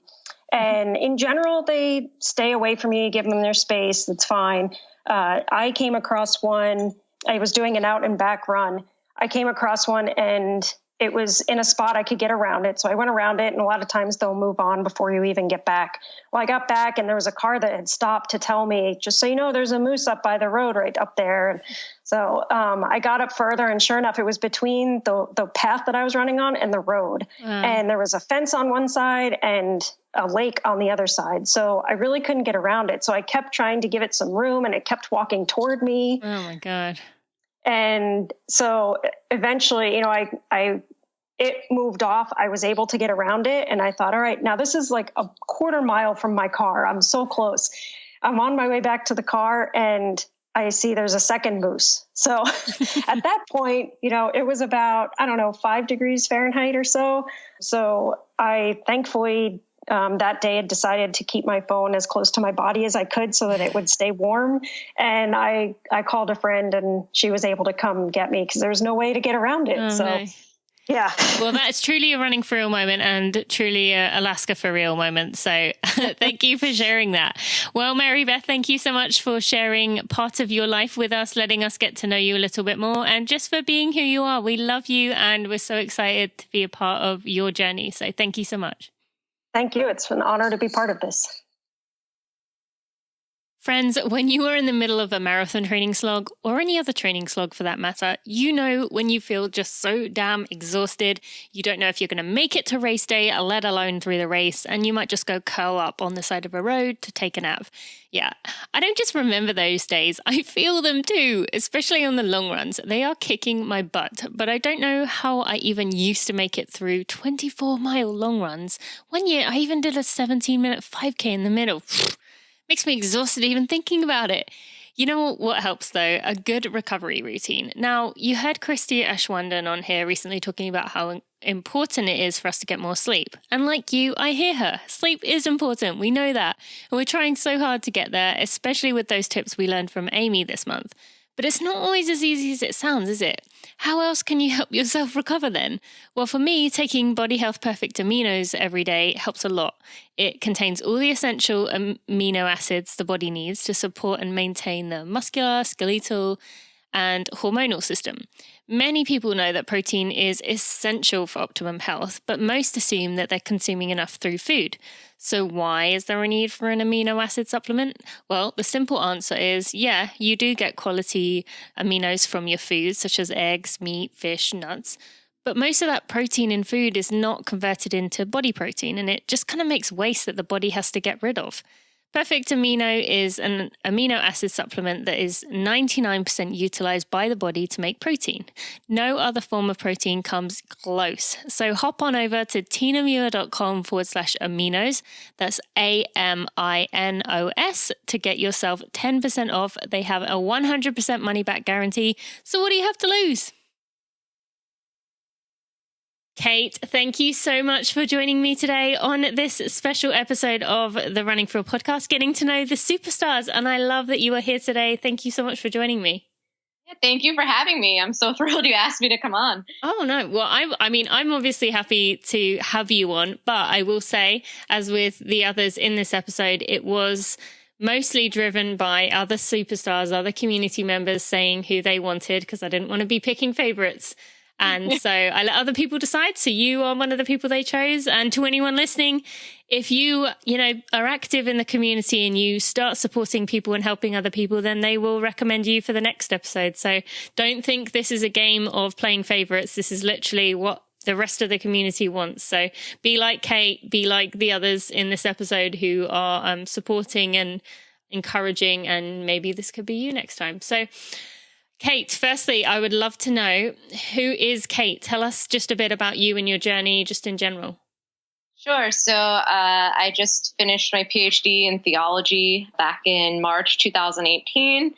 And in general, they stay away from you, give them their space. That's fine. I came across one. I was doing an out and back run. I came across one and it was in a spot I could get around it. So I went around it, and a lot of times they'll move on before you even get back. Well, I got back and there was a car that had stopped to tell me, just so you know, there's a moose up by the road right up there. And so I got up further, and sure enough, it was between the path that I was running on and the road. And there was a fence on one side and a lake on the other side. So I really couldn't get around it. So I kept trying to give it some room, and it kept walking toward me. Oh my God. And so eventually, I it moved off. I was able to get around it. And I thought, all right, now this is like a quarter mile from my car. I'm so close. I'm on my way back to the car and I see there's a second moose. So at that point, it was about, 5 degrees Fahrenheit or so. So I thankfully that day had decided to keep my phone as close to my body as I could so that it would stay warm. And I called a friend and she was able to come get me because there was no way to get around it. No. Yeah. Well, that's truly a running for real moment and truly a Alaska for real moment. So thank you for sharing that. Well, Mary-Beth, thank you so much for sharing part of your life with us, letting us get to know you a little bit more, and just for being who you are. We love you and we're so excited to be a part of your journey. So thank you so much. Thank you. It's an honor to be part of this. Friends, when you are in the middle of a marathon training slog, or any other training slog for that matter, you know when you feel just so damn exhausted, you don't know if you're going to make it to race day, let alone through the race, and you might just go curl up on the side of a road to take a nap. Yeah, I don't just remember those days, I feel them too, especially on the long runs. They are kicking my butt, but I don't know how I even used to make it through 24-mile long runs. One year, I even did a 17-minute 5K in the middle. Makes me exhausted even thinking about it. You know what helps though? A good recovery routine. Now, you heard Christy Ashwanden on here recently talking about how important it is for us to get more sleep. And like you, I hear her. Sleep is important. We know that. And we're trying so hard to get there, especially with those tips we learned from Amy this month. But it's not always as easy as it sounds, is it? How else can you help yourself recover then? Well, for me, taking Body Health Perfect Aminos every day helps a lot. It contains all the essential amino acids the body needs to support and maintain the muscular, skeletal, and hormonal system. Many people know that protein is essential for optimum health, but most assume that they're consuming enough through food. So why is there a need for an amino acid supplement? Well, the simple answer is, yeah, you do get quality aminos from your foods, such as eggs, meat, fish, nuts. But most of that protein in food is not converted into body protein, and it just kind of makes waste that the body has to get rid of. Perfect Amino is an amino acid supplement that is 99% utilized by the body to make protein. No other form of protein comes close. So hop on over to tinamuir.com/aminos. That's AMINOS to get yourself 10% off. They have a 100% money back guarantee. So what do you have to lose? Kate, thank you so much for joining me today on this special episode of the Running for Real podcast, getting to know the superstars. And I love that you are here today. Thank you so much for joining me. Yeah, thank you for having me. I'm so thrilled you asked me to come on. Oh, no. Well, I'm obviously happy to have you on, but I will say, as with the others in this episode, it was mostly driven by other superstars, other community members saying who they wanted, because I didn't want to be picking favorites. And so I let other people decide. So you are one of the people they chose. And to anyone listening, if you are active in the community and you start supporting people and helping other people, then they will recommend you for the next episode. So don't think this is a game of playing favorites. This is literally what the rest of the community wants. So be like Kate, be like the others in this episode who are supporting and encouraging. And maybe this could be you next time. So Kate, firstly, I would love to know, who is Kate? Tell us just a bit about you and your journey, just in general. Sure. So I just finished my PhD in theology back in March 2018.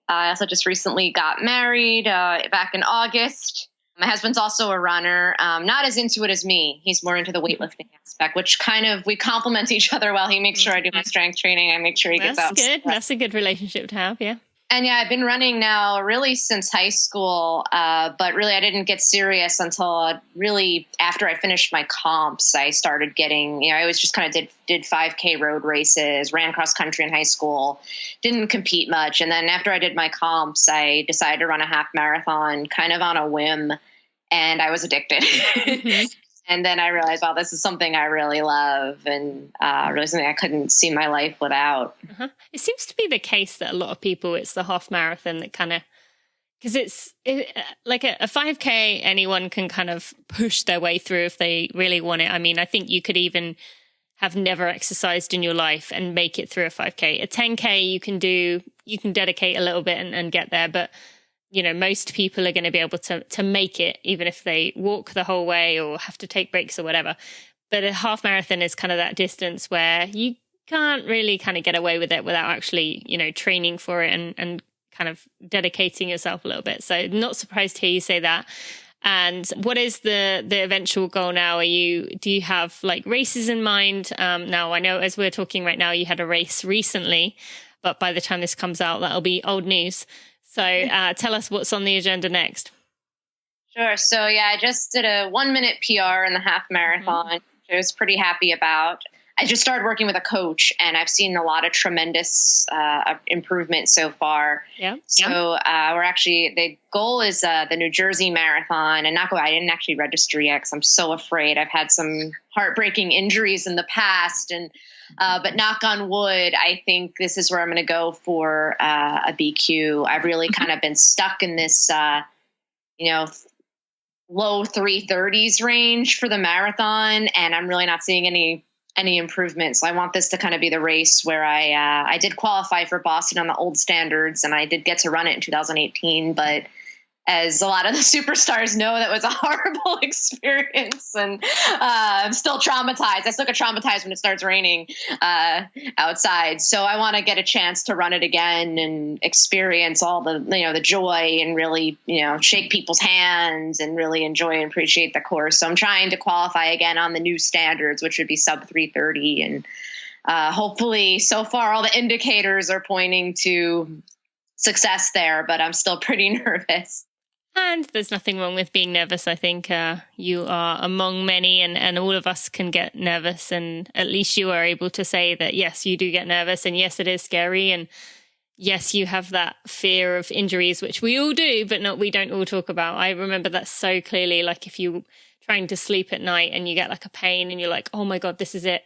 I also just recently got married back in August. My husband's also a runner, not as into it as me. He's more into the weightlifting aspect, which we complement each other well. He makes sure I do my strength training. I make sure he gets out. That's good. That's a good relationship to have, yeah. And yeah, I've been running now really since high school, but really I didn't get serious until really after I finished my comps. I started getting, I always just kind of did 5K road races, ran cross country in high school, didn't compete much. And then after I did my comps, I decided to run a half marathon kind of on a whim, and I was addicted. Mm-hmm. And then I realized, wow, this is something I really love, and really something I couldn't see my life without. Uh-huh. It seems to be the case that a lot of people, it's the half marathon that kind of, because it's like a 5K, anyone can kind of push their way through if they really want it. I mean, I think you could even have never exercised in your life and make it through a 5K. A 10K, you can dedicate a little bit and get there, but most people are going to be able to make it, even if they walk the whole way or have to take breaks or whatever. But a half marathon is kind of that distance where you can't really kind of get away with it without actually, training for it and kind of dedicating yourself a little bit. So not surprised to hear you say that. And what is the eventual goal now? Do you have like races in mind? Now I know as we're talking right now, you had a race recently, but by the time this comes out, that'll be old news. So tell us what's on the agenda next. Sure. So I just did a 1-minute PR in the half marathon, which I was pretty happy about. I just started working with a coach, and I've seen a lot of tremendous improvement so far. Yeah. So we're actually, the goal is the New Jersey Marathon, and I didn't actually register yet because I'm so afraid. I've had some heartbreaking injuries in the past, and but knock on wood, I think this is where I'm going to go for a BQ. I've really kind of been stuck in this, low 3:30s range for the marathon, and I'm really not seeing any improvement. So I want this to kind of be the race where I did qualify for Boston on the old standards, and I did get to run it in 2018, but as a lot of the superstars know, that was a horrible experience, and I'm still traumatized. I still get traumatized when it starts raining outside. So I want to get a chance to run it again and experience all the joy and really, shake people's hands and really enjoy and appreciate the course. So I'm trying to qualify again on the new standards, which would be sub 3:30. And hopefully so far all the indicators are pointing to success there, but I'm still pretty nervous. And there's nothing wrong with being nervous. I think you are among many, and all of us can get nervous. And at least you are able to say that, yes, you do get nervous. And yes, it is scary. And yes, you have that fear of injuries, which we all do, but we don't all talk about. I remember that so clearly. Like if you're trying to sleep at night and you get like a pain and you're like, oh my God, this is it.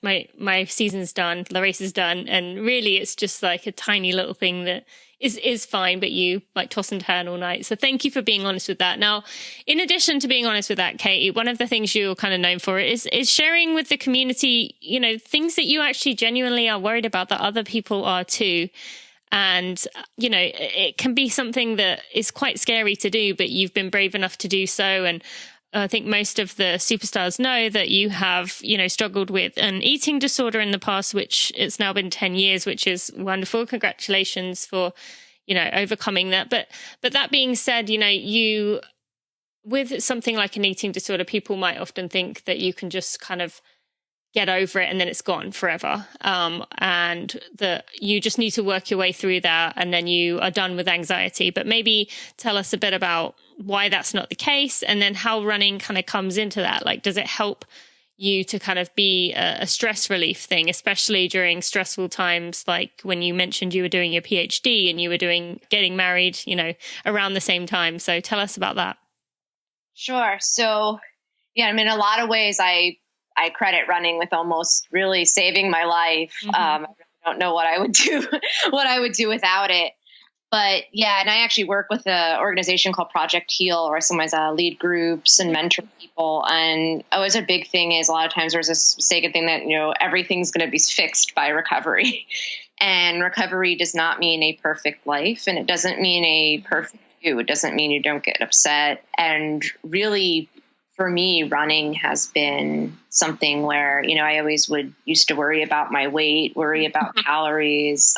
My season's done. The race is done. And really it's just like a tiny little thing that is fine, but you like toss and turn all night. So thank you for being honest with that. Now, in addition to being honest with that, Katie, one of the things you're kind of known for is sharing with the community, things that you actually genuinely are worried about that other people are too. And, it can be something that is quite scary to do, but you've been brave enough to do so. And I think most of the superstars know that you have, struggled with an eating disorder in the past, which it's now been 10 years, which is wonderful. Congratulations for, overcoming that. But that being said, you, with something like an eating disorder, people might often think that you can just kind of get over it and then it's gone forever. And that you just need to work your way through that and then you are done with anxiety. But maybe tell us a bit about why that's not the case and then how running kind of comes into that. Like, does it help you to kind of be a stress relief thing, especially during stressful times, like when you mentioned you were doing your PhD and you were getting married, around the same time. So tell us about that. Sure. So, in a lot of ways, I credit running with almost really saving my life. Mm-hmm. I don't know what I would do without it. But and I actually work with an organization called Project Heal, where I sometimes lead groups and mentor people. And always a big thing is a lot of times there's this mistaken thing that, everything's going to be fixed by recovery. And recovery does not mean a perfect life. And it doesn't mean a perfect you. It doesn't mean you don't get upset. And really, for me, running has been something where, I always used to worry about my weight, worry about calories.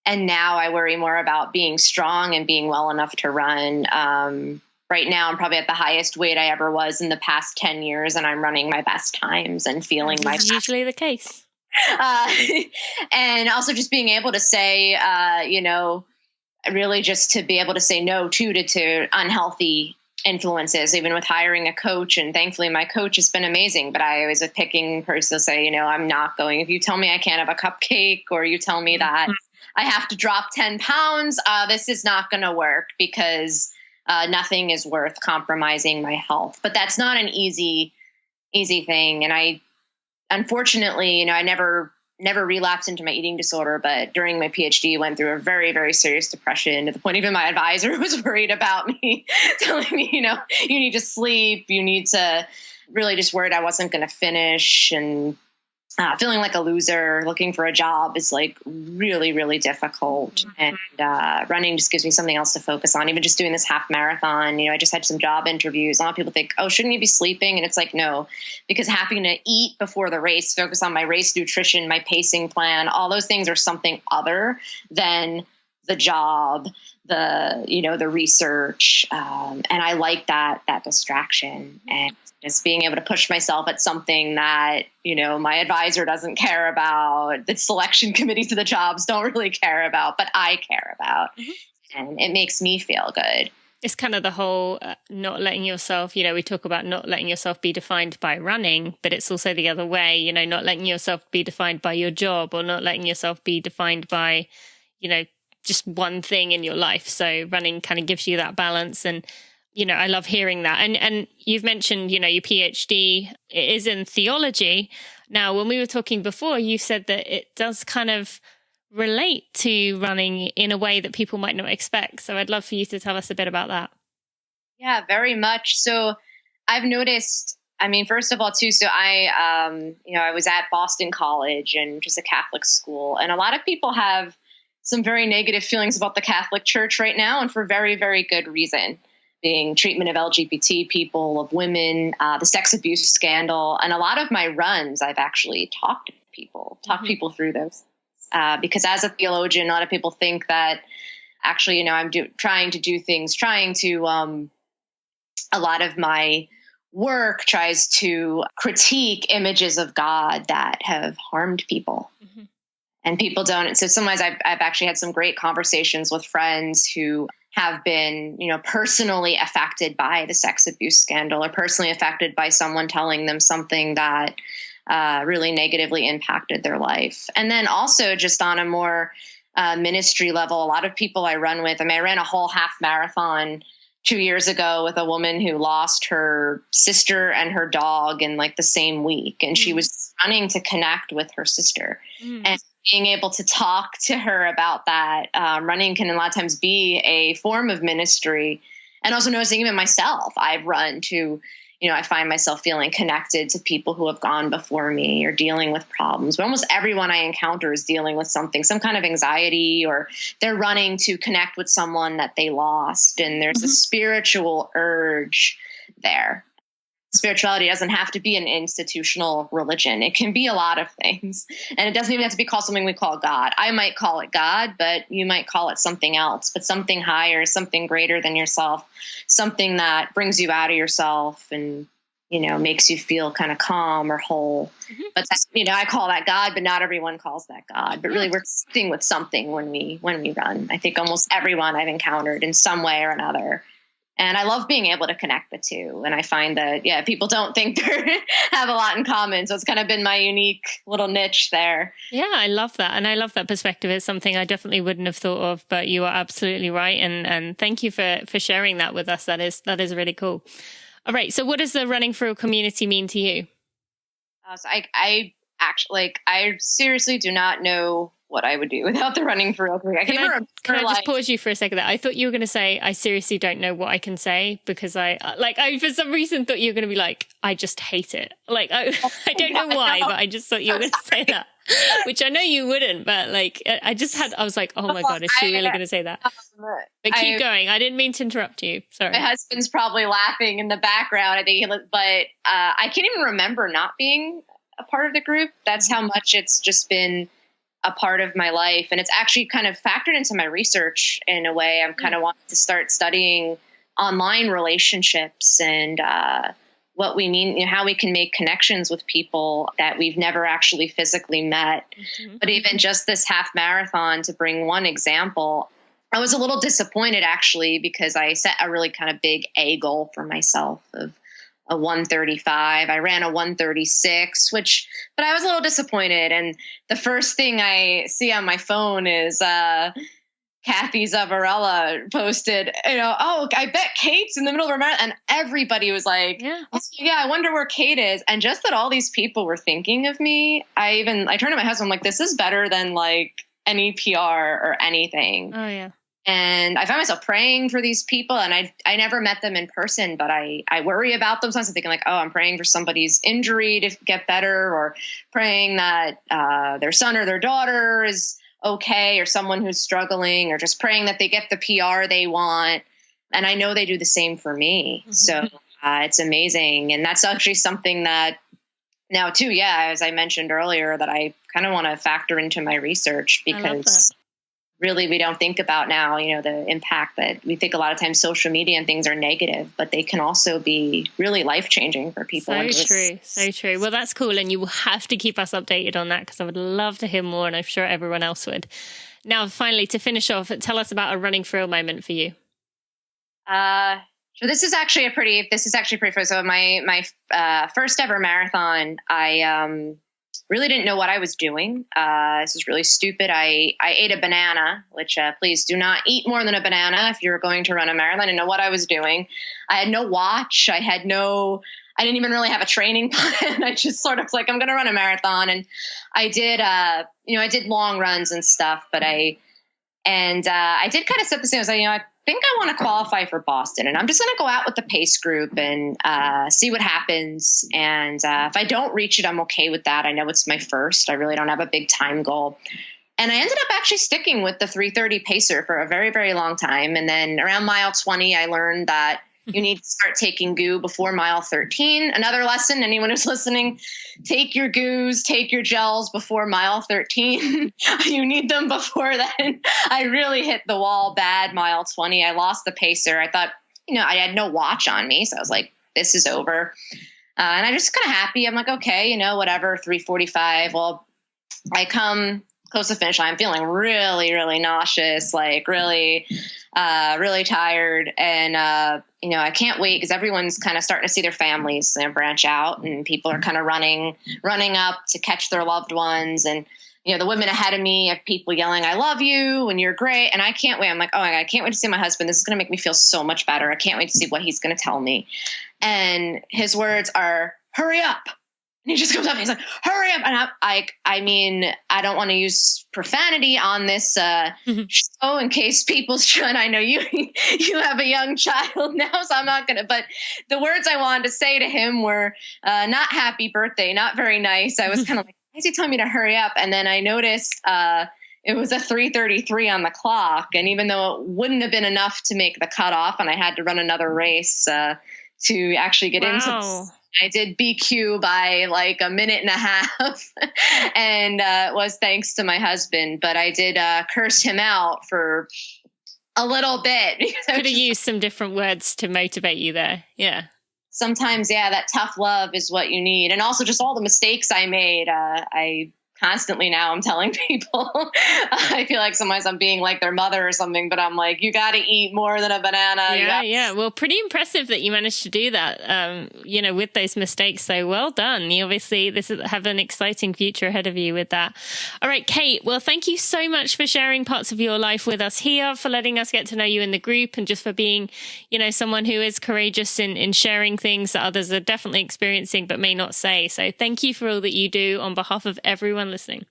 And now I worry more about being strong and being well enough to run. Right now, I'm probably at the highest weight I ever was in the past 10 years, and I'm running my best times and feeling my best. That's usually the case. And also just being able to say, really just to be able to say no to unhealthy influences, even with hiring a coach. And thankfully my coach has been amazing, but I always a picking person to say, I'm not going. If you tell me I can't have a cupcake or you tell me that I have to drop 10 pounds, this is not going to work because nothing is worth compromising my health. But that's not an easy thing. And I, unfortunately, I never relapsed into my eating disorder, but during my PhD, went through a very, very serious depression to the point even my advisor was worried about me, telling me, you need to sleep, you need to really just worried I wasn't going to finish. And feeling like a loser, looking for a job is like really, really difficult. And running just gives me something else to focus on. Even just doing this half marathon, I just had some job interviews. A lot of people think, oh, shouldn't you be sleeping? And it's like, no, because having to eat before the race, focus on my race nutrition, my pacing plan, all those things are something other than the job, the research. And I like that distraction and just being able to push myself at something that, my advisor doesn't care about, the selection committees of the jobs don't really care about, but I care about. And it makes me feel good. It's kind of the whole not letting yourself, we talk about not letting yourself be defined by running, but it's also the other way, not letting yourself be defined by your job or not letting yourself be defined by, just one thing in your life. So running kind of gives you that balance. And, I love hearing that. And you've mentioned, your PhD is in theology. Now, when we were talking before, you said that it does kind of relate to running in a way that people might not expect. So I'd love for you to tell us a bit about that. Yeah, very much. So I've noticed, first of all, too, so I was at Boston College and just a Catholic school. And a lot of people have some very negative feelings about the Catholic Church right now, and for very, very good reason, being treatment of LGBT people, of women, the sex abuse scandal. And a lot of my runs, I've actually talked people through those. Because as a theologian, a lot of people think that actually, I'm trying to, a lot of my work tries to critique images of God that have harmed people. And people don't. So sometimes I've actually had some great conversations with friends who have been, personally affected by the sex abuse scandal or personally affected by someone telling them something that really negatively impacted their life. And then also just on a more ministry level, a lot of people I run with, I ran a whole half marathon 2 years ago with a woman who lost her sister and her dog in like the same week. And she was running to connect with her sister and being able to talk to her about that. Running can a lot of times be a form of ministry. And also noticing even myself, I've run to, I find myself feeling connected to people who have gone before me or dealing with problems. But almost everyone I encounter is dealing with something, some kind of anxiety, or they're running to connect with someone that they lost. And there's a spiritual urge there. Spirituality doesn't have to be an institutional religion. It can be a lot of things. And it doesn't even have to be called something we call God. I might call it God, but you might call it something else, but something higher, something greater than yourself, something that brings you out of yourself and, makes you feel kind of calm or whole. But that's, I call that God, but not everyone calls that God. But really we're sitting with something when we run. I think almost everyone I've encountered in some way or another. And I love being able to connect the two. And I find that, people don't think they have a lot in common. So it's kind of been my unique little niche there. Yeah, I love that. And I love that perspective. It's something I definitely wouldn't have thought of, but you are absolutely right. And thank you for sharing that with us. That is really cool. All right. So what does the running for a community mean to you? So I actually, I seriously do not know what I would do without the running for real quick. Can I just pause you for a second there? I thought you were going to say, I seriously don't know what I can say, because I for some reason thought you were going to be like, I just hate it. Like, I don't know why, but I just thought you were going to say that, which I know you wouldn't, but like, I was like, oh my God, is she really going to say that? But keep going. I didn't mean to interrupt you. Sorry. My husband's probably laughing in the background, I think, but I can't even remember not being a part of the group. That's how much it's just been a part of my life. And it's actually kind of factored into my research in a way. I'm kind of wanting to start studying online relationships and what we mean, how we can make connections with people that we've never actually physically met. But even just this half marathon, to bring one example, I was a little disappointed actually, because I set a really kind of big A goal for myself of a 135. I ran a 136, but I was a little disappointed. And the first thing I see on my phone is Kathy Zavarella posted, oh, I bet Kate's in the middle of her marathon. And everybody was like, yeah, I wonder where Kate is. And just that all these people were thinking of me. I turned to my husband, I'm like, this is better than like any PR or anything. Oh, yeah. And I find myself praying for these people, and I never met them in person, but I worry about them. Sometimes I'm thinking like, oh, I'm praying for somebody's injury to get better, or praying that their son or their daughter is okay, or someone who's struggling, or just praying that they get the PR they want. And I know they do the same for me. Mm-hmm. So it's amazing. And that's actually something that now too, as I mentioned earlier, that I kind of want to factor into my research, because really we don't think about now, the impact that we think a lot of times social media and things are negative, but they can also be really life-changing for people. So true. Well, that's cool. And you will have to keep us updated on that, because I would love to hear more, and I'm sure everyone else would. Now, finally, to finish off, tell us about a running thrill moment for you. So this is actually pretty fun. So my first ever marathon, I really didn't know what I was doing. This is really stupid. I ate a banana, which please do not eat more than a banana if you're going to run a marathon. I didn't know what I was doing. I had no watch. I didn't even really have a training plan. I just sort of like, I'm going to run a marathon. And I did, I did long runs and stuff, but I did kind of set the scene. I was like, I think I want to qualify for Boston, and I'm just going to go out with the pace group and see what happens. And if I don't reach it, I'm okay with that. I know it's my first. I really don't have a big time goal. And I ended up actually sticking with the 3:30 pacer for a very, very long time. And then around mile 20, I learned that you need to start taking goo before mile 13. Another lesson, anyone who's listening, take your goos, take your gels before mile 13. You need them before then. I really hit the wall bad mile 20. I lost the pacer. I thought, I had no watch on me. So I was like, this is over. And I'm just kind of happy. I'm like, okay, whatever, 3:45. Well, I come close to the finish line. I'm feeling really, really nauseous, like really, really tired. And, I can't wait, because everyone's kind of starting to see their families branch out, and people are kind of running up to catch their loved ones. And, the women ahead of me have people yelling, I love you, and you're great. And I can't wait. I'm like, oh my God, I can't wait to see my husband. This is going to make me feel so much better. I can't wait to see what he's going to tell me. And his words are, hurry up. And he just comes up and he's like, hurry up. And I don't want to use profanity on this show in case people's trying. I know you have a young child now, so I'm not going to. But the words I wanted to say to him were not happy birthday, not very nice. I was kind of like, why is he telling me to hurry up? And then I noticed it was a 3:33 on the clock. And even though it wouldn't have been enough to make the cutoff, and I had to run another race to actually get into this, I did BQ by like a minute and a half, and it was thanks to my husband. But I did curse him out for a little bit. Could have used some different words to motivate you there. Yeah. Sometimes, that tough love is what you need. And also just all the mistakes I made. I constantly now I'm telling people, I feel like sometimes I'm being like their mother or something, but I'm like, you got to eat more than a banana. Yeah. Well, pretty impressive that you managed to do that, with those mistakes. So well done. You obviously have an exciting future ahead of you with that. All right, Kate. Well, thank you so much for sharing parts of your life with us here, for letting us get to know you in the group, and just for being, someone who is courageous in sharing things that others are definitely experiencing but may not say. So thank you for all that you do on behalf of everyone listening.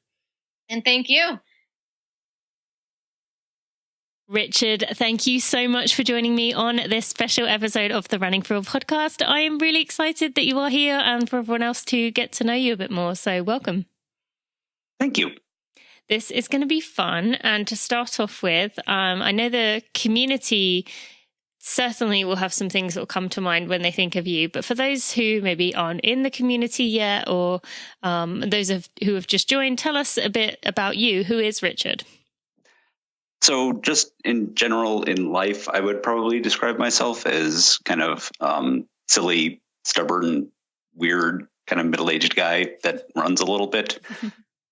And thank you. Richard, thank you so much for joining me on this special episode of the Running for All podcast. I am really excited that you are here, and for everyone else to get to know you a bit more. So welcome. Thank you. This is going to be fun. And to start off with, I know the community certainly will have some things that will come to mind when they think of you. But for those who maybe aren't in the community yet, or who have just joined, tell us a bit about you. Who is Richard? So just in general in life, I would probably describe myself as kind of silly, stubborn, weird, kind of middle-aged guy that runs a little bit.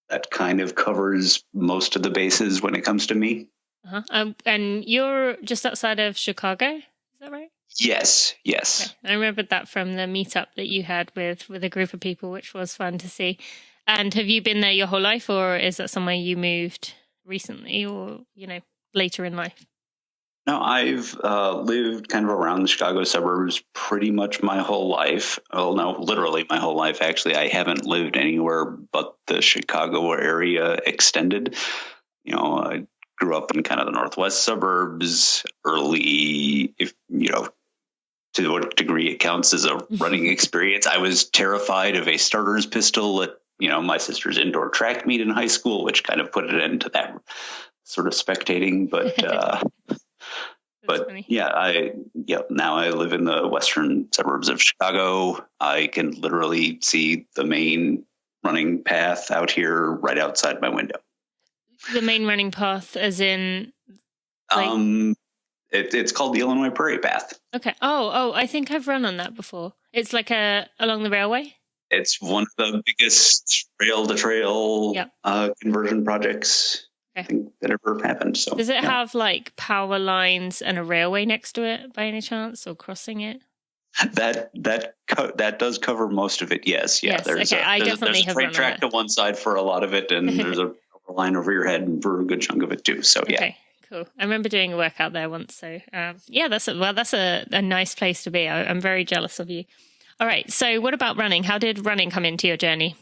That kind of covers most of the bases when it comes to me. Uh-huh. And you're just outside of Chicago, is that right? Yes. Okay. I remembered that from the meetup that you had with a group of people, which was fun to see. And have you been there your whole life, or is that somewhere you moved recently, or, later in life? No, I've lived kind of around the Chicago suburbs pretty much my whole life. Well, no, literally my whole life. Actually, I haven't lived anywhere but the Chicago area extended. I grew up in kind of the northwest suburbs, early, if to what degree it counts as a running experience. I was terrified of a starter's pistol at, my sister's indoor track meet in high school, which kind of put it into that sort of spectating. But, funny. Now I live in the western suburbs of Chicago. I can literally see the main running path out here right outside my window. The main running path as in? It's called the Illinois Prairie Path. Okay. Oh, I think I've run on that before. It's like along the railway? It's one of the biggest rail-to-trail conversion projects I think that ever happened. So, does it have like power lines and a railway next to it by any chance, or crossing it? That does cover most of it. Yes. Yeah. There's a train track to one side for a lot of it, and there's a line over your head for a good chunk of it too. So yeah. Okay. Cool. I remember doing a workout there once. So that's a nice place to be. I'm very jealous of you. All right. So what about running? How did running come into your journey?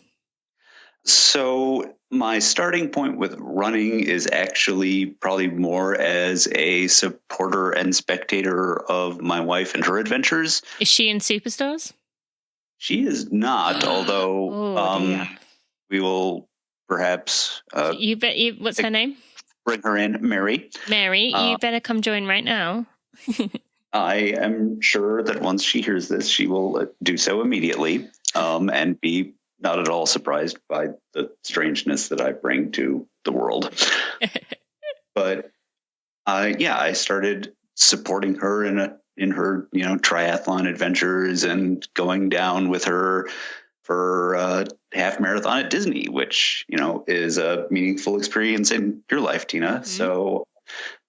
So my starting point with running is actually probably more as a supporter and spectator of my wife and her adventures. Is she in Superstars? She is not, although we will perhaps... what's her name? Bring her in, Mary. Mary, you better come join right now. I am sure that once she hears this, she will do so immediately and be not at all surprised by the strangeness that I bring to the world. But I started supporting her in her triathlon adventures and going down with her for a half marathon at Disney, which is a meaningful experience in your life, Tina. Mm-hmm. So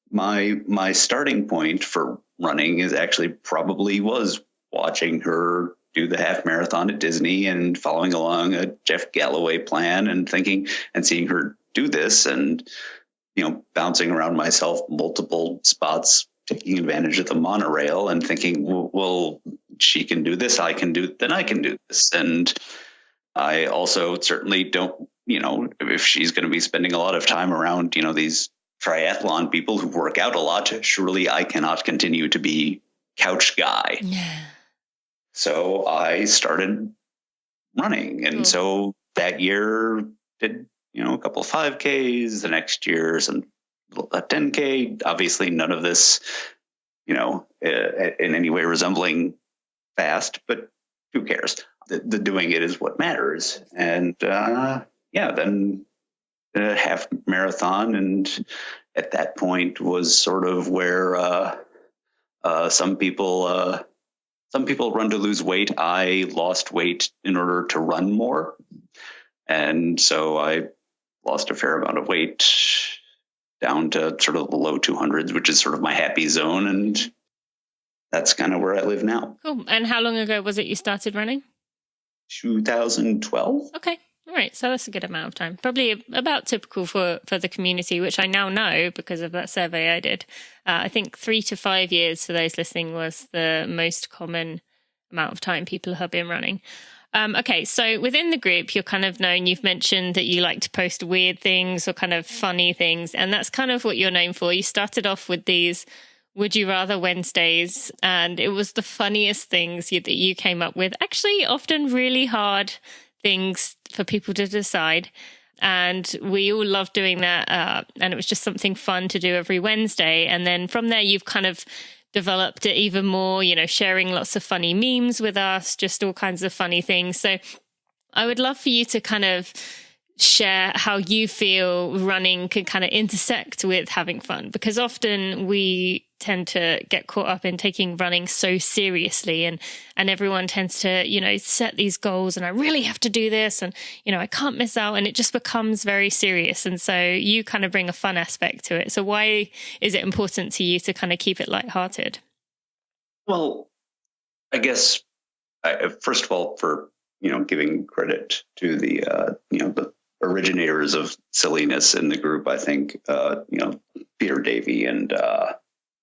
my starting point for running is actually probably was watching her do the half marathon at Disney and following along a Jeff Galloway plan and thinking and seeing her do this and, bouncing around myself multiple spots, taking advantage of the monorail and thinking, well, she can do this. I can do this. And I also certainly don't, if she's going to be spending a lot of time around, these triathlon people who work out a lot, surely I cannot continue to be couch guy. Yeah. So I started running. And so that year did, a couple of 5Ks, the next year, a 10K, obviously none of this, in any way resembling fast, but who cares? The doing it is what matters. And then a half marathon. And at that point was sort of where some people run to lose weight. I lost weight in order to run more. And so I lost a fair amount of weight down to sort of the low 200s, which is sort of my happy zone. And that's kind of where I live now. Cool. And how long ago was it you started running? 2012. Okay. All right. So that's a good amount of time. Probably about typical for the community, which I now know because of that survey I did. I think 3 to 5 years for those listening was the most common amount of time people have been running. Okay, so within the group, you're kind of known, you've mentioned that you like to post weird things or kind of funny things, and that's kind of what you're known for. You started off with these Would You Rather Wednesdays, and it was the funniest things that you came up with. Actually, often really hard things for people to decide. And we all loved doing that. And it was just something fun to do every Wednesday. And then from there, you've kind of developed it even more, sharing lots of funny memes with us, just all kinds of funny things. So I would love for you to kind of share how you feel running can kind of intersect with having fun, because often we tend to get caught up in taking running so seriously, and everyone tends to, set these goals and I really have to do this and, I can't miss out, and it just becomes very serious. And so you kind of bring a fun aspect to it. So why is it important to you to kind of keep it lighthearted? Well, I guess, first of all, for, giving credit to the originators of silliness in the group, I think, Peter Davey and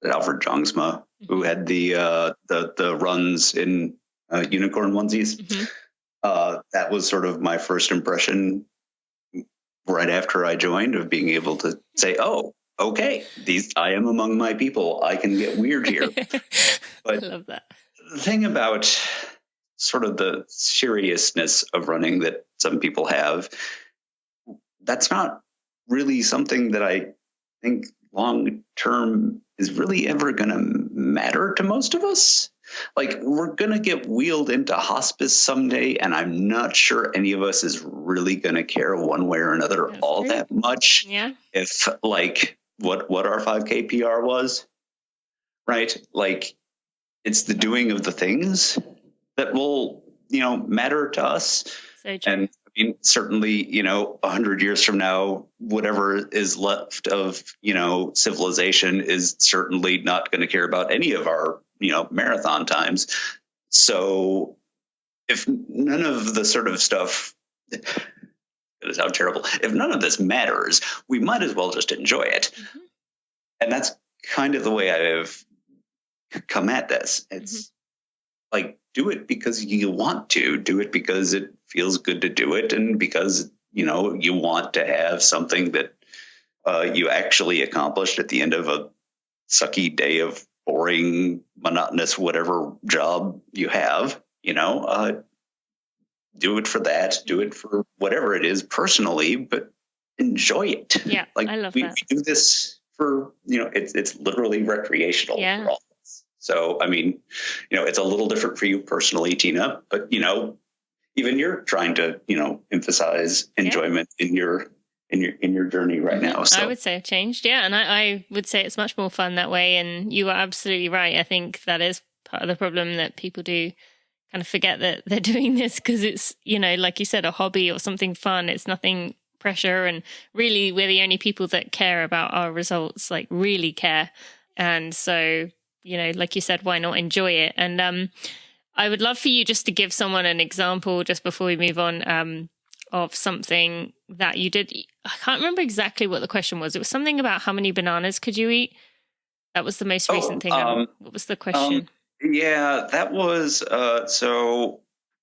Alfred Jongsma, who had the runs in unicorn onesies. Mm-hmm. That was sort of my first impression right after I joined, of being able to say, oh, okay, I am among my people. I can get weird here. But I love that. The thing about sort of the seriousness of running that some people have, that's not really something that I think long term is really ever going to matter to most of us. Like, we're going to get wheeled into hospice someday, and I'm not sure any of us is really going to care one way or another that much. Yeah. If, like, what our 5K PR was, right? Like, it's the doing of the things that will, matter to us. So true. And I mean, certainly, 100 years from now, whatever is left of, civilization is certainly not going to care about any of our, marathon times. So if none of the sort of stuff, it sounds terrible. If none of this matters, we might as well just enjoy it. Mm-hmm. And that's kind of the way I have come at this. It's like, do it because you want to, do it because it feels good to do it, and because you want to have something that you actually accomplished at the end of a sucky day of boring, monotonous, whatever job you have. Do it for that, do it for whatever it is personally, but enjoy it. Yeah, like, I love we that. do this for it's literally recreational for all. So, I mean, it's a little different for you personally, Tina, but, even you're trying to, emphasize enjoyment in your journey right now. So I would say I've changed. Yeah. And I would say it's much more fun that way. And you are absolutely right. I think that is part of the problem, that people do kind of forget that they're doing this because it's, like you said, a hobby or something fun. It's nothing pressure. And really, we're the only people that care about our results, like really care. And so, like you said, why not enjoy it? And I would love for you just to give someone an example just before we move on of something that you did. I can't remember exactly what the question was. It was something about how many bananas could you eat? That was the most recent thing. What was the question? Yeah, that was so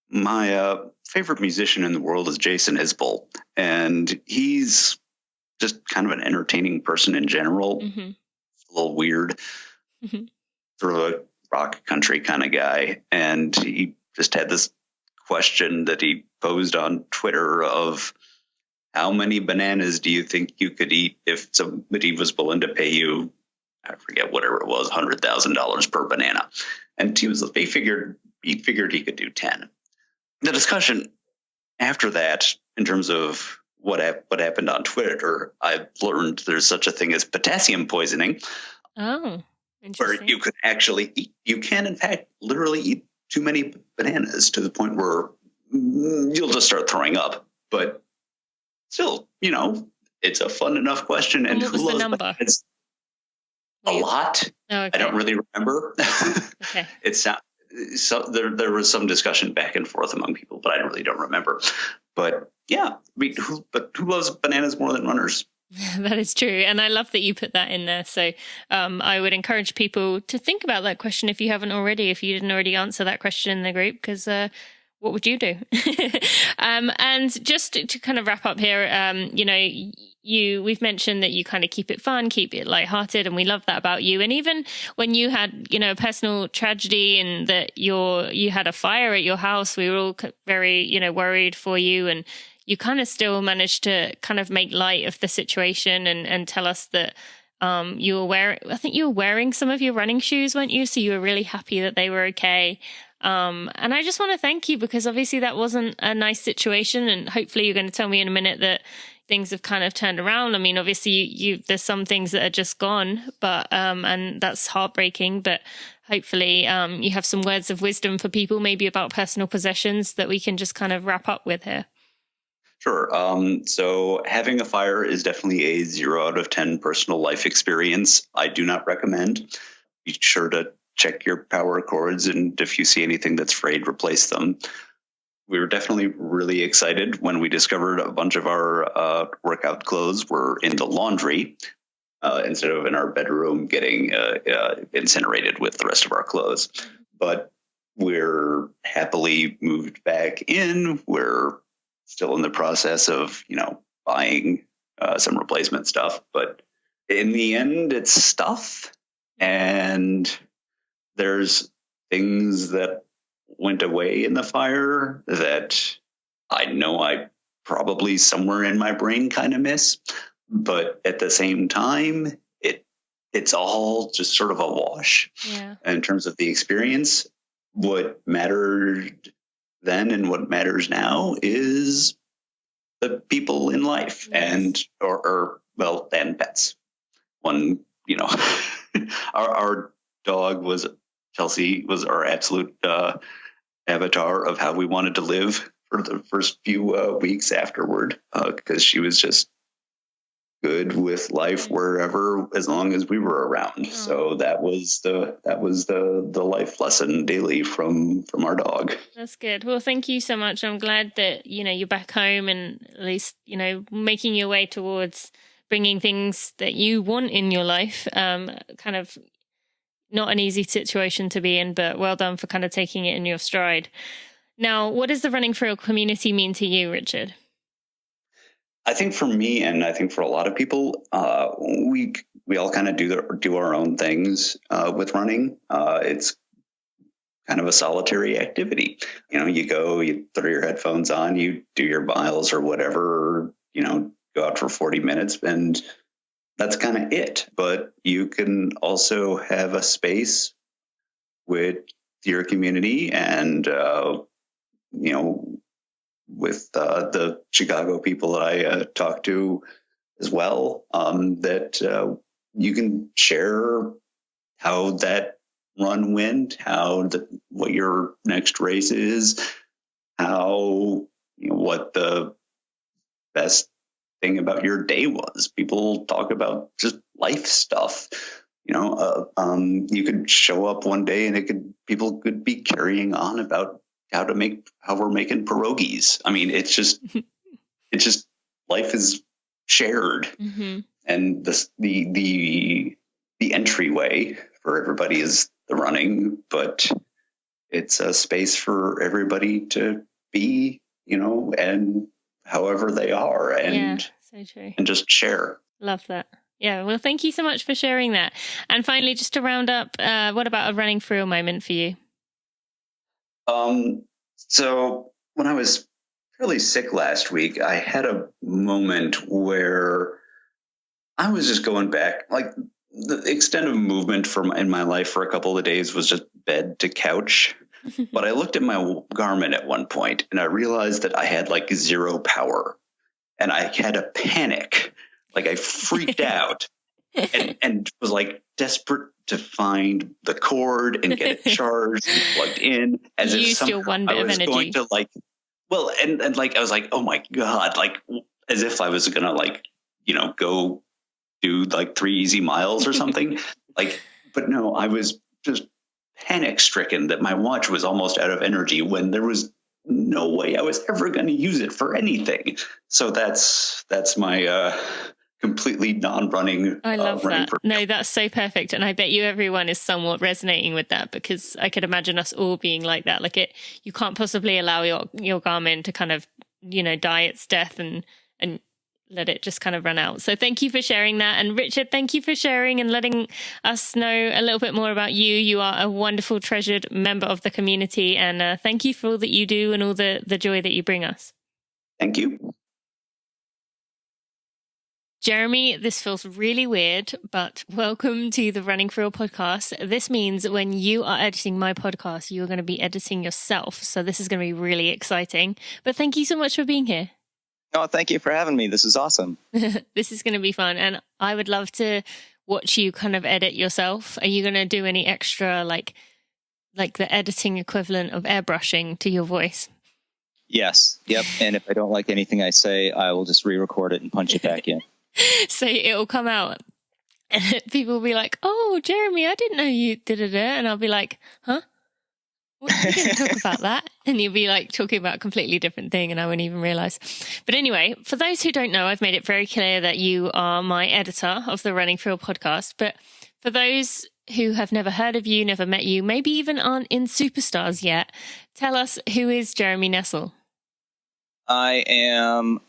my favorite musician in the world is Jason Isbell, and he's just kind of an entertaining person in general. Mm-hmm. A little weird. Mm-hmm. Sort of a rock country kind of guy. And he just had this question that he posed on Twitter of, how many bananas do you think you could eat if somebody was willing to pay you, I forget whatever it was, $100,000 per banana? And he figured he could do 10. The discussion after that, in terms of what happened on Twitter, I've learned there's such a thing as potassium poisoning. Oh. Where you could actually eat, you can in fact literally eat too many bananas to the point where you'll just start throwing up. But still, it's a fun enough question. And what was the number? It's a lot. Oh, okay. I don't really remember. Okay. So there was some discussion back and forth among people, but I really don't remember. But yeah, who loves bananas more than runners? That is true. And I love that you put that in there. So I would encourage people to think about that question if you haven't already, if you didn't already answer that question in the group, because what would you do? And just to kind of wrap up here, we've mentioned that you kind of keep it fun, keep it lighthearted, and we love that about you. And even when you had, a personal tragedy and that you had a fire at your house, we were all very, worried for you, and you kind of still managed to kind of make light of the situation and tell us that you were wearing some of your running shoes, weren't you? So you were really happy that they were okay. And I just want to thank you, because obviously that wasn't a nice situation. And hopefully you're going to tell me in a minute that things have kind of turned around. I mean, obviously there's some things that are just gone, but, and that's heartbreaking, but hopefully you have some words of wisdom for people, maybe about personal possessions, that we can just kind of wrap up with here. Sure. So having a fire is definitely a 0 out of 10 personal life experience. I do not recommend. Be sure to check your power cords, and if you see anything that's frayed, replace them. We were definitely really excited when we discovered a bunch of our workout clothes were in the laundry instead of in our bedroom getting incinerated with the rest of our clothes. But we're happily moved back in. We're still in the process of, buying some replacement stuff, but in the end, it's stuff. And there's things that went away in the fire that I know I probably somewhere in my brain kind of miss. But at the same time, it's all just sort of a wash. Yeah. In terms of the experience. What mattered then and what matters now is the people in life. Yes. And and pets. One, our dog Chelsea was our absolute avatar of how we wanted to live for the first few weeks afterward, because she was just good with life wherever, as long as we were around. So that was the life lesson daily from our dog. That's good. Well, thank you so much. I'm glad that, you're back home and at least, making your way towards bringing things that you want in your life. Kind of not an easy situation to be in, but well done for kind of taking it in your stride. Now, what does the Running for Real community mean to you, Richard? I think for me, and I think for a lot of people, we all kind of do our own things with running. It's kind of a solitary activity. You go, you throw your headphones on, you do your miles or whatever, go out for 40 minutes, and that's kind of it. But you can also have a space with your community and, with the Chicago people that I talk to as well, that you can share how that run went, what your next race is, what the best thing about your day was. People talk about just life stuff. You could show up one day and people could be carrying on about how we're making pierogies. I mean, it's just life is shared, and the entryway for everybody is the running, but it's a space for everybody to be, and however they are, and so true, and just share. Love that. Yeah, well, thank you so much for sharing that. And finally, just to round up, what about a running for real moment for you? So when I was fairly sick last week, I had a moment where I was just going back, like the extent of movement in my life for a couple of days was just bed to couch. But I looked at my Garmin at one point and I realized that I had like 0 power, and I had a panic. Like I freaked out and was like desperate to find the cord and get it charged and plugged in, as if somehow I was going to and like I was like, oh my God, like as if I was gonna go do like 3 easy miles or something. But no, I was just panic stricken that my watch was almost out of energy when there was no way I was ever going to use it for anything. So that's my completely non-running. I love that. No, that's so perfect. And I bet everyone is somewhat resonating with that, because I could imagine us all being like that. Like you can't possibly allow your Garmin to kind of, die its death and let it just kind of run out. So thank you for sharing that. And Richard, thank you for sharing and letting us know a little bit more about you. You are a wonderful, treasured member of the community. And thank you for all that you do and all the joy that you bring us. Thank you. Jeremy, this feels really weird, but welcome to the Running for Real podcast. This means when you are editing my podcast, you're going to be editing yourself. So this is going to be really exciting. But thank you so much for being here. Oh, thank you for having me. This is awesome. This is going to be fun. And I would love to watch you kind of edit yourself. Are you going to do any extra, like the editing equivalent of airbrushing to your voice? Yes. Yep. And if I don't like anything I say, I will just re-record it and punch it back in. So it'll come out and people will be like, oh, Jeremy, I didn't know you did it. And I'll be like, huh? We didn't talk about that. And you'll be like talking about a completely different thing and I won't even realize. But anyway, for those who don't know, I've made it very clear that you are my editor of the Running for Real podcast. But for those who have never heard of you, never met you, maybe even aren't in Superstars yet, tell us, who is Jeremy Noessell? I am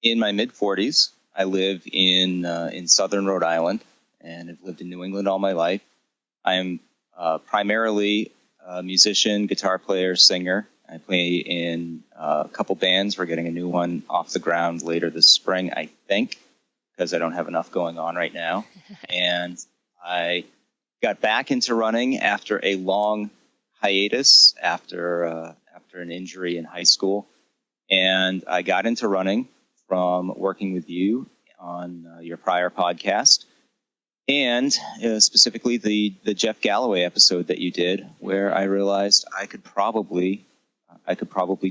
in my mid-40s. I live in southern Rhode Island, and have lived in New England all my life. I am primarily a musician, guitar player, singer. I play in a couple bands. We're getting a new one off the ground later this spring, I think, because I don't have enough going on right now. And I got back into running after a long hiatus after an injury in high school. And I got into running from working with you on your prior podcast, and specifically the Jeff Galloway episode that you did, where I realized I could probably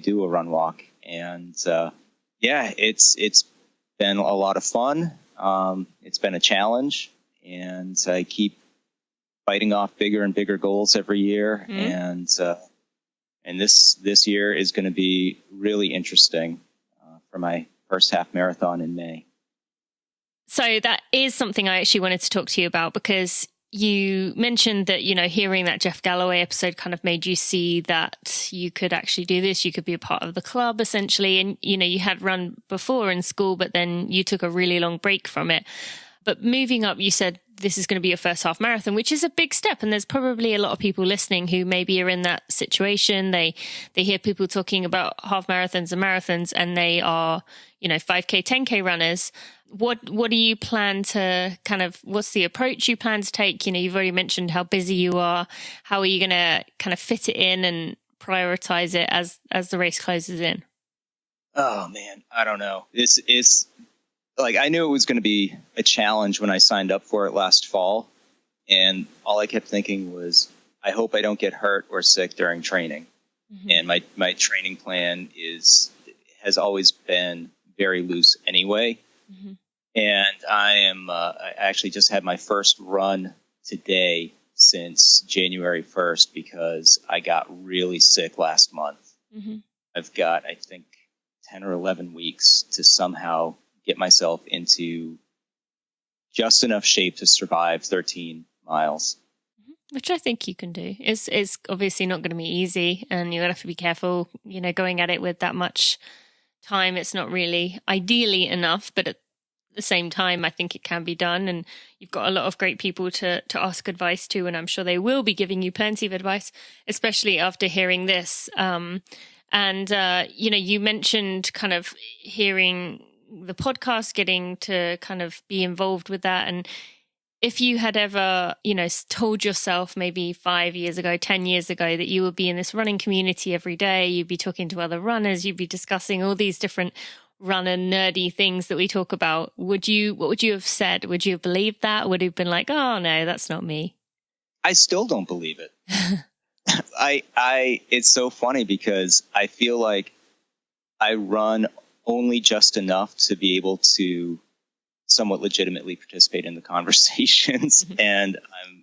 do a run walk. And it's been a lot of fun. It's been a challenge, and I keep fighting off bigger and bigger goals every year. And this year is going to be really interesting for my first half marathon in May. So that is something I actually wanted to talk to you about, because you mentioned that, hearing that Jeff Galloway episode kind of made you see that you could actually do this. You could be a part of the club, essentially. And, you had run before in school, but then you took a really long break from it. But moving up, you said this is going to be your first half marathon, which is a big step. And there's probably a lot of people listening who maybe are in that situation. They hear people talking about half marathons and marathons, and they are, 5K, 10K runners. What do you plan to what's the approach you plan to take? You've already mentioned how busy you are. How are you going to kind of fit it in and prioritize it as the race closes in? Oh man, I don't know. This is I knew it was going to be a challenge when I signed up for it last fall. And all I kept thinking was, I hope I don't get hurt or sick during training. Mm-hmm. And my training plan has always been very loose anyway. Mm-hmm. And I actually just had my first run today since January 1st, because I got really sick last month. Mm-hmm. I've got, I think, 10 or 11 weeks to somehow get myself into just enough shape to survive 13 miles. Which I think you can do. It's obviously not going to be easy, and you're going to have to be careful, going at it with that much time. It's not really ideally enough, but at the same time, I think it can be done. And you've got a lot of great people to ask advice to, and I'm sure they will be giving you plenty of advice, especially after hearing this. You mentioned kind of hearing the podcast, getting to kind of be involved with that. And if you had ever, told yourself maybe 5 years ago, 10 years ago, that you would be in this running community every day, you'd be talking to other runners, you'd be discussing all these different runner nerdy things that we talk about, what would you have said? Would you have believed that? Would you have been like, oh no, that's not me? I still don't believe it. It's so funny because I feel like I run only just enough to be able to somewhat legitimately participate in the conversations. Mm-hmm. And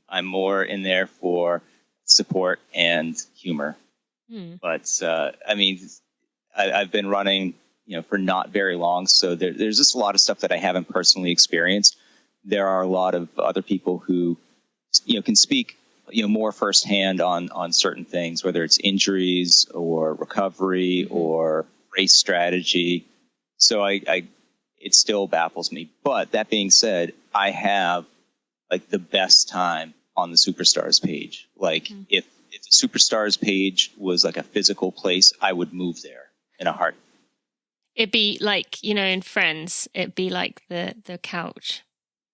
I'm more in there for support and humor. But I've been running, for not very long. So there's just a lot of stuff that I haven't personally experienced. There are a lot of other people who, can speak, more firsthand on certain things, whether it's injuries or recovery or race strategy. So it still baffles me. But that being said, I have the best time on the Superstars page. If the Superstars page was a physical place, I would move there in a heartbeat. It'd be in Friends, it'd be like the couch.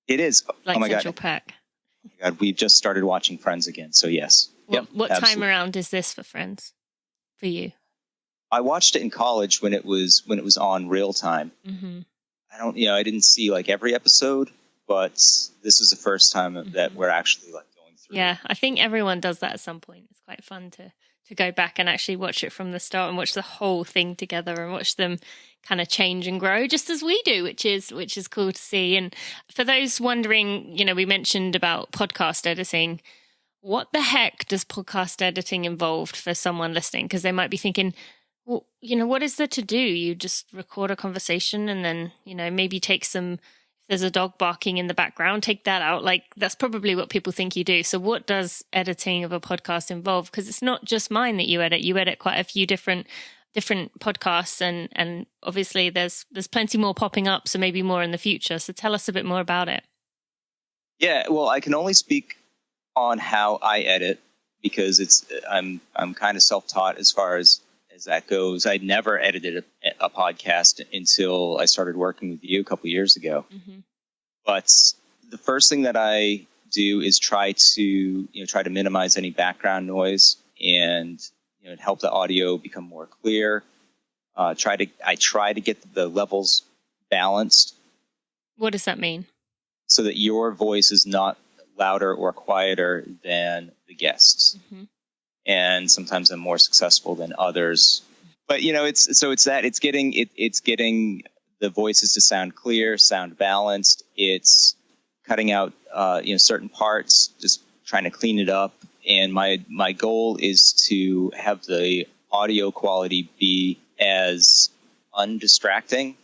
It is. Like oh my Central God. Park. Oh my God, we've just started watching Friends again. So yes. What time around is this for Friends for you? I watched it in college when it was on real time. Mm-hmm. I didn't see every episode, but this is the first time that we're actually going through. Yeah, I think everyone does that at some point. It's quite fun to go back and actually watch it from the start and watch the whole thing together and watch them kind of change and grow just as we do, which is cool to see. And for those wondering, we mentioned about podcast editing. What the heck does podcast editing involve for someone listening? Because they might be thinking, well, what is there to do? You just record a conversation and then, maybe take some, if there's a dog barking in the background, take that out. That's probably what people think you do. So what does editing of a podcast involve? Because it's not just mine that you edit. You edit quite a few different different podcasts, and obviously there's plenty more popping up, so maybe more in the future. So tell us a bit more about it. Yeah, well, I can only speak on how I edit because I'm kind of self-taught as far as that goes. I never edited a podcast until I started working with you a couple years ago. Mm-hmm. But the first thing that I do is try to minimize any background noise and help the audio become more clear. I try to get the levels balanced. What does that mean? So that your voice is not louder or quieter than the guests. Mm-hmm. And sometimes I'm more successful than others. But it's getting the voices to sound clear, sound balanced. It's cutting out certain parts, just trying to clean it up. And my goal is to have the audio quality be as undistracting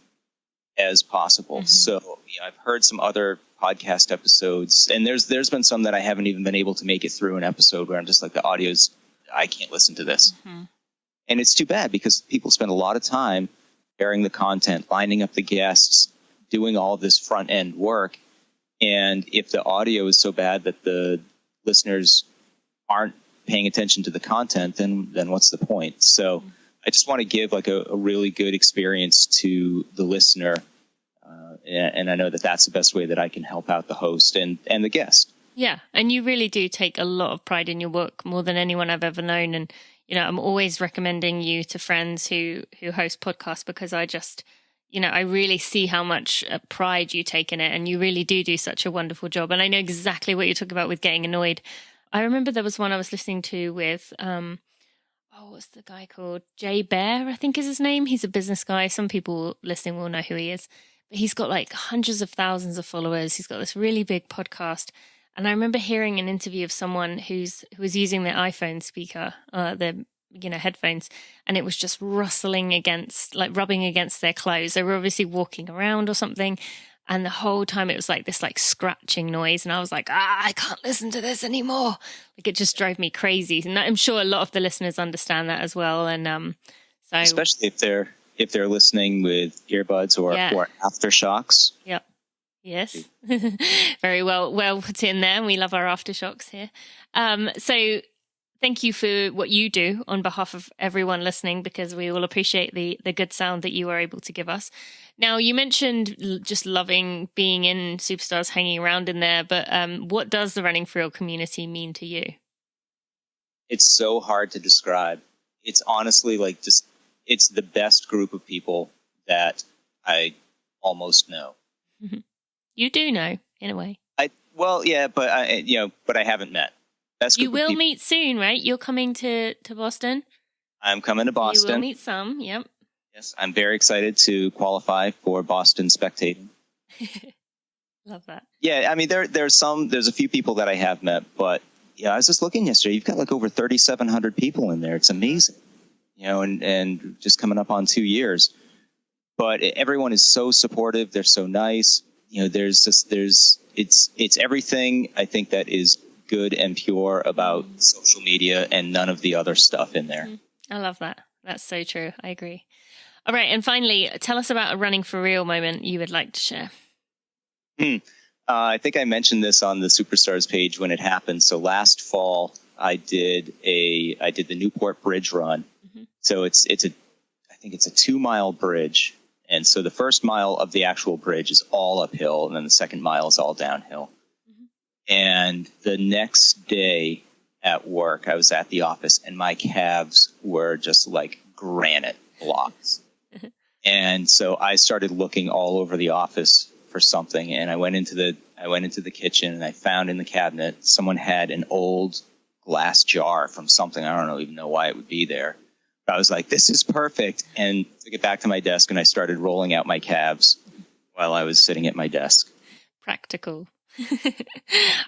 as possible. Mm-hmm. So I've heard some other podcast episodes, and there's been some that I haven't even been able to make it through an episode where I'm just like, the audio's, I can't listen to this. Mm-hmm. And it's too bad because people spend a lot of time preparing the content, lining up the guests, doing all this front end work. And if the audio is so bad that the listeners aren't paying attention to the content, then what's the point? So I just want to give like a really good experience to the listener. And I know that that's the best way that I can help out the host and the guest. Yeah. And you really do take a lot of pride in your work, more than anyone I've ever known. And, I'm always recommending you to friends who host podcasts because I just, I really see how much pride you take in it. And you really do such a wonderful job. And I know exactly what you're talking about with getting annoyed. I remember there was one I was listening to with, what's the guy called? Jay Bear, I think is his name. He's a business guy. Some people listening will know who he is. But he's got like hundreds of thousands of followers. He's got this really big podcast. And I remember hearing an interview of someone who was using their iPhone speaker, their headphones, and it was just rustling rubbing against their clothes. They were obviously walking around or something. And the whole time it was like this like scratching noise. And I was like, I can't listen to this anymore. Like it just drove me crazy. And I'm sure a lot of the listeners understand that as well. And so especially if they're listening with earbuds or aftershocks. Yep. Yes. Very well put in there. We love our aftershocks here. So thank you for what you do on behalf of everyone listening, because we all appreciate the good sound that you are able to give us. Now, you mentioned just loving being in Superstars, hanging around in there, but what does the Running for Real community mean to you? It's so hard to describe. It's honestly it's the best group of people that I almost know. Mm-hmm. You do know, in a way. But I haven't met. You will meet soon, right? You're coming to Boston? I'm coming to Boston. You will meet some, yep. Yes, I'm very excited to qualify for Boston spectating. Love that. Yeah, I mean, there's a few people that I have met, but I was just looking yesterday. You've got like over 3,700 people in there. It's amazing, and just coming up on 2 years. But everyone is so supportive. They're so nice. It's everything I think that is good and pure about social media and none of the other stuff in there. I love that. That's so true. I agree. All right. And finally, tell us about a Running for Real moment you would like to share. I think I mentioned this on the Superstars page when it happened. So last fall, I did the Newport Bridge run. Mm-hmm. So I think it's a 2-mile bridge. And so the first mile of the actual bridge is all uphill, and then the second mile is all downhill. Mm-hmm. And the next day at work, I was at the office, and my calves were just like granite blocks. And so I started looking all over the office for something, and I went into the kitchen, and I found in the cabinet someone had an old glass jar from something. I don't even know why it would be there. I was like, this is perfect, and took it back to my desk, and I started rolling out my calves while I was sitting at my desk. Practical.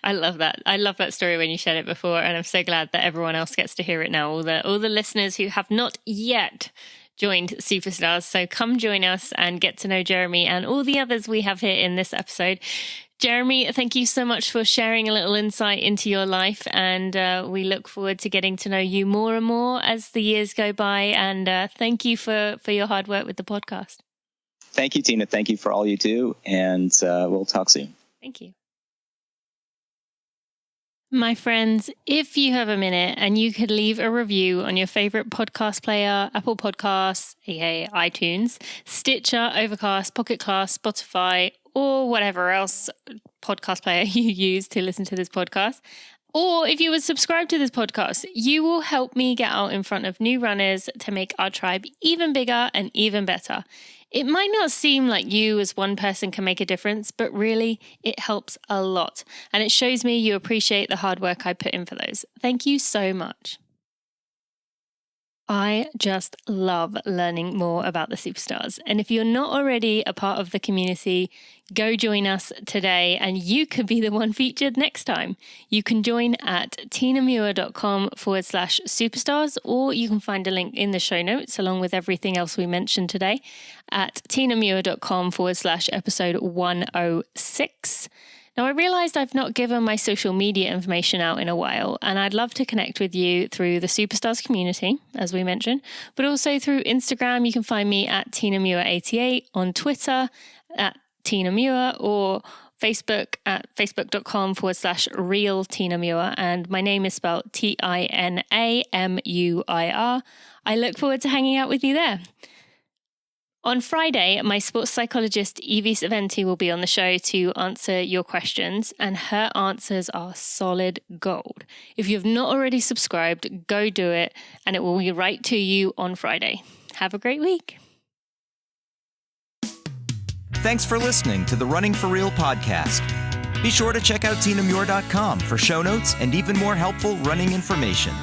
I love that. I love that story when you shared it before, and I'm so glad that everyone else gets to hear it now. All the listeners who have not yet joined Superstars. So come join us and get to know Jeremy and all the others we have here in this episode. Jeremy, thank you so much for sharing a little insight into your life. And we look forward to getting to know you more and more as the years go by. And thank you for your hard work with the podcast. Thank you, Tina. Thank you for all you do. And we'll talk soon. Thank you. My friends, if you have a minute and you could leave a review on your favorite podcast player, Apple Podcasts, aka iTunes, Stitcher, Overcast, Pocket Cast, Spotify, or whatever else podcast player you use to listen to this podcast, or if you would subscribe to this podcast, you will help me get out in front of new runners to make our tribe even bigger and even better. It might not seem like you as one person can make a difference, but really it helps a lot. And it shows me you appreciate the hard work I put in for those. Thank you so much. I just love learning more about the Superstars. And if you're not already a part of the community, go join us today and you could be the one featured next time. You can join at tinamuir.com/superstars, or you can find a link in the show notes along with everything else we mentioned today at tinamuir.com/episode 106. Now, I realized I've not given my social media information out in a while, and I'd love to connect with you through the Superstars community, as we mentioned, but also through Instagram. You can find me at TinaMuir88, on Twitter at TinaMuir, or Facebook at facebook.com/realTinaMuir, and my name is spelled TINAMUIR. I look forward to hanging out with you there. On Friday, my sports psychologist Evie Saventi will be on the show to answer your questions, and her answers are solid gold. If you have not already subscribed, go do it, and it will be right to you on Friday. Have a great week. Thanks for listening to the Running for Real podcast. Be sure to check out tinamuir.com for show notes and even more helpful running information.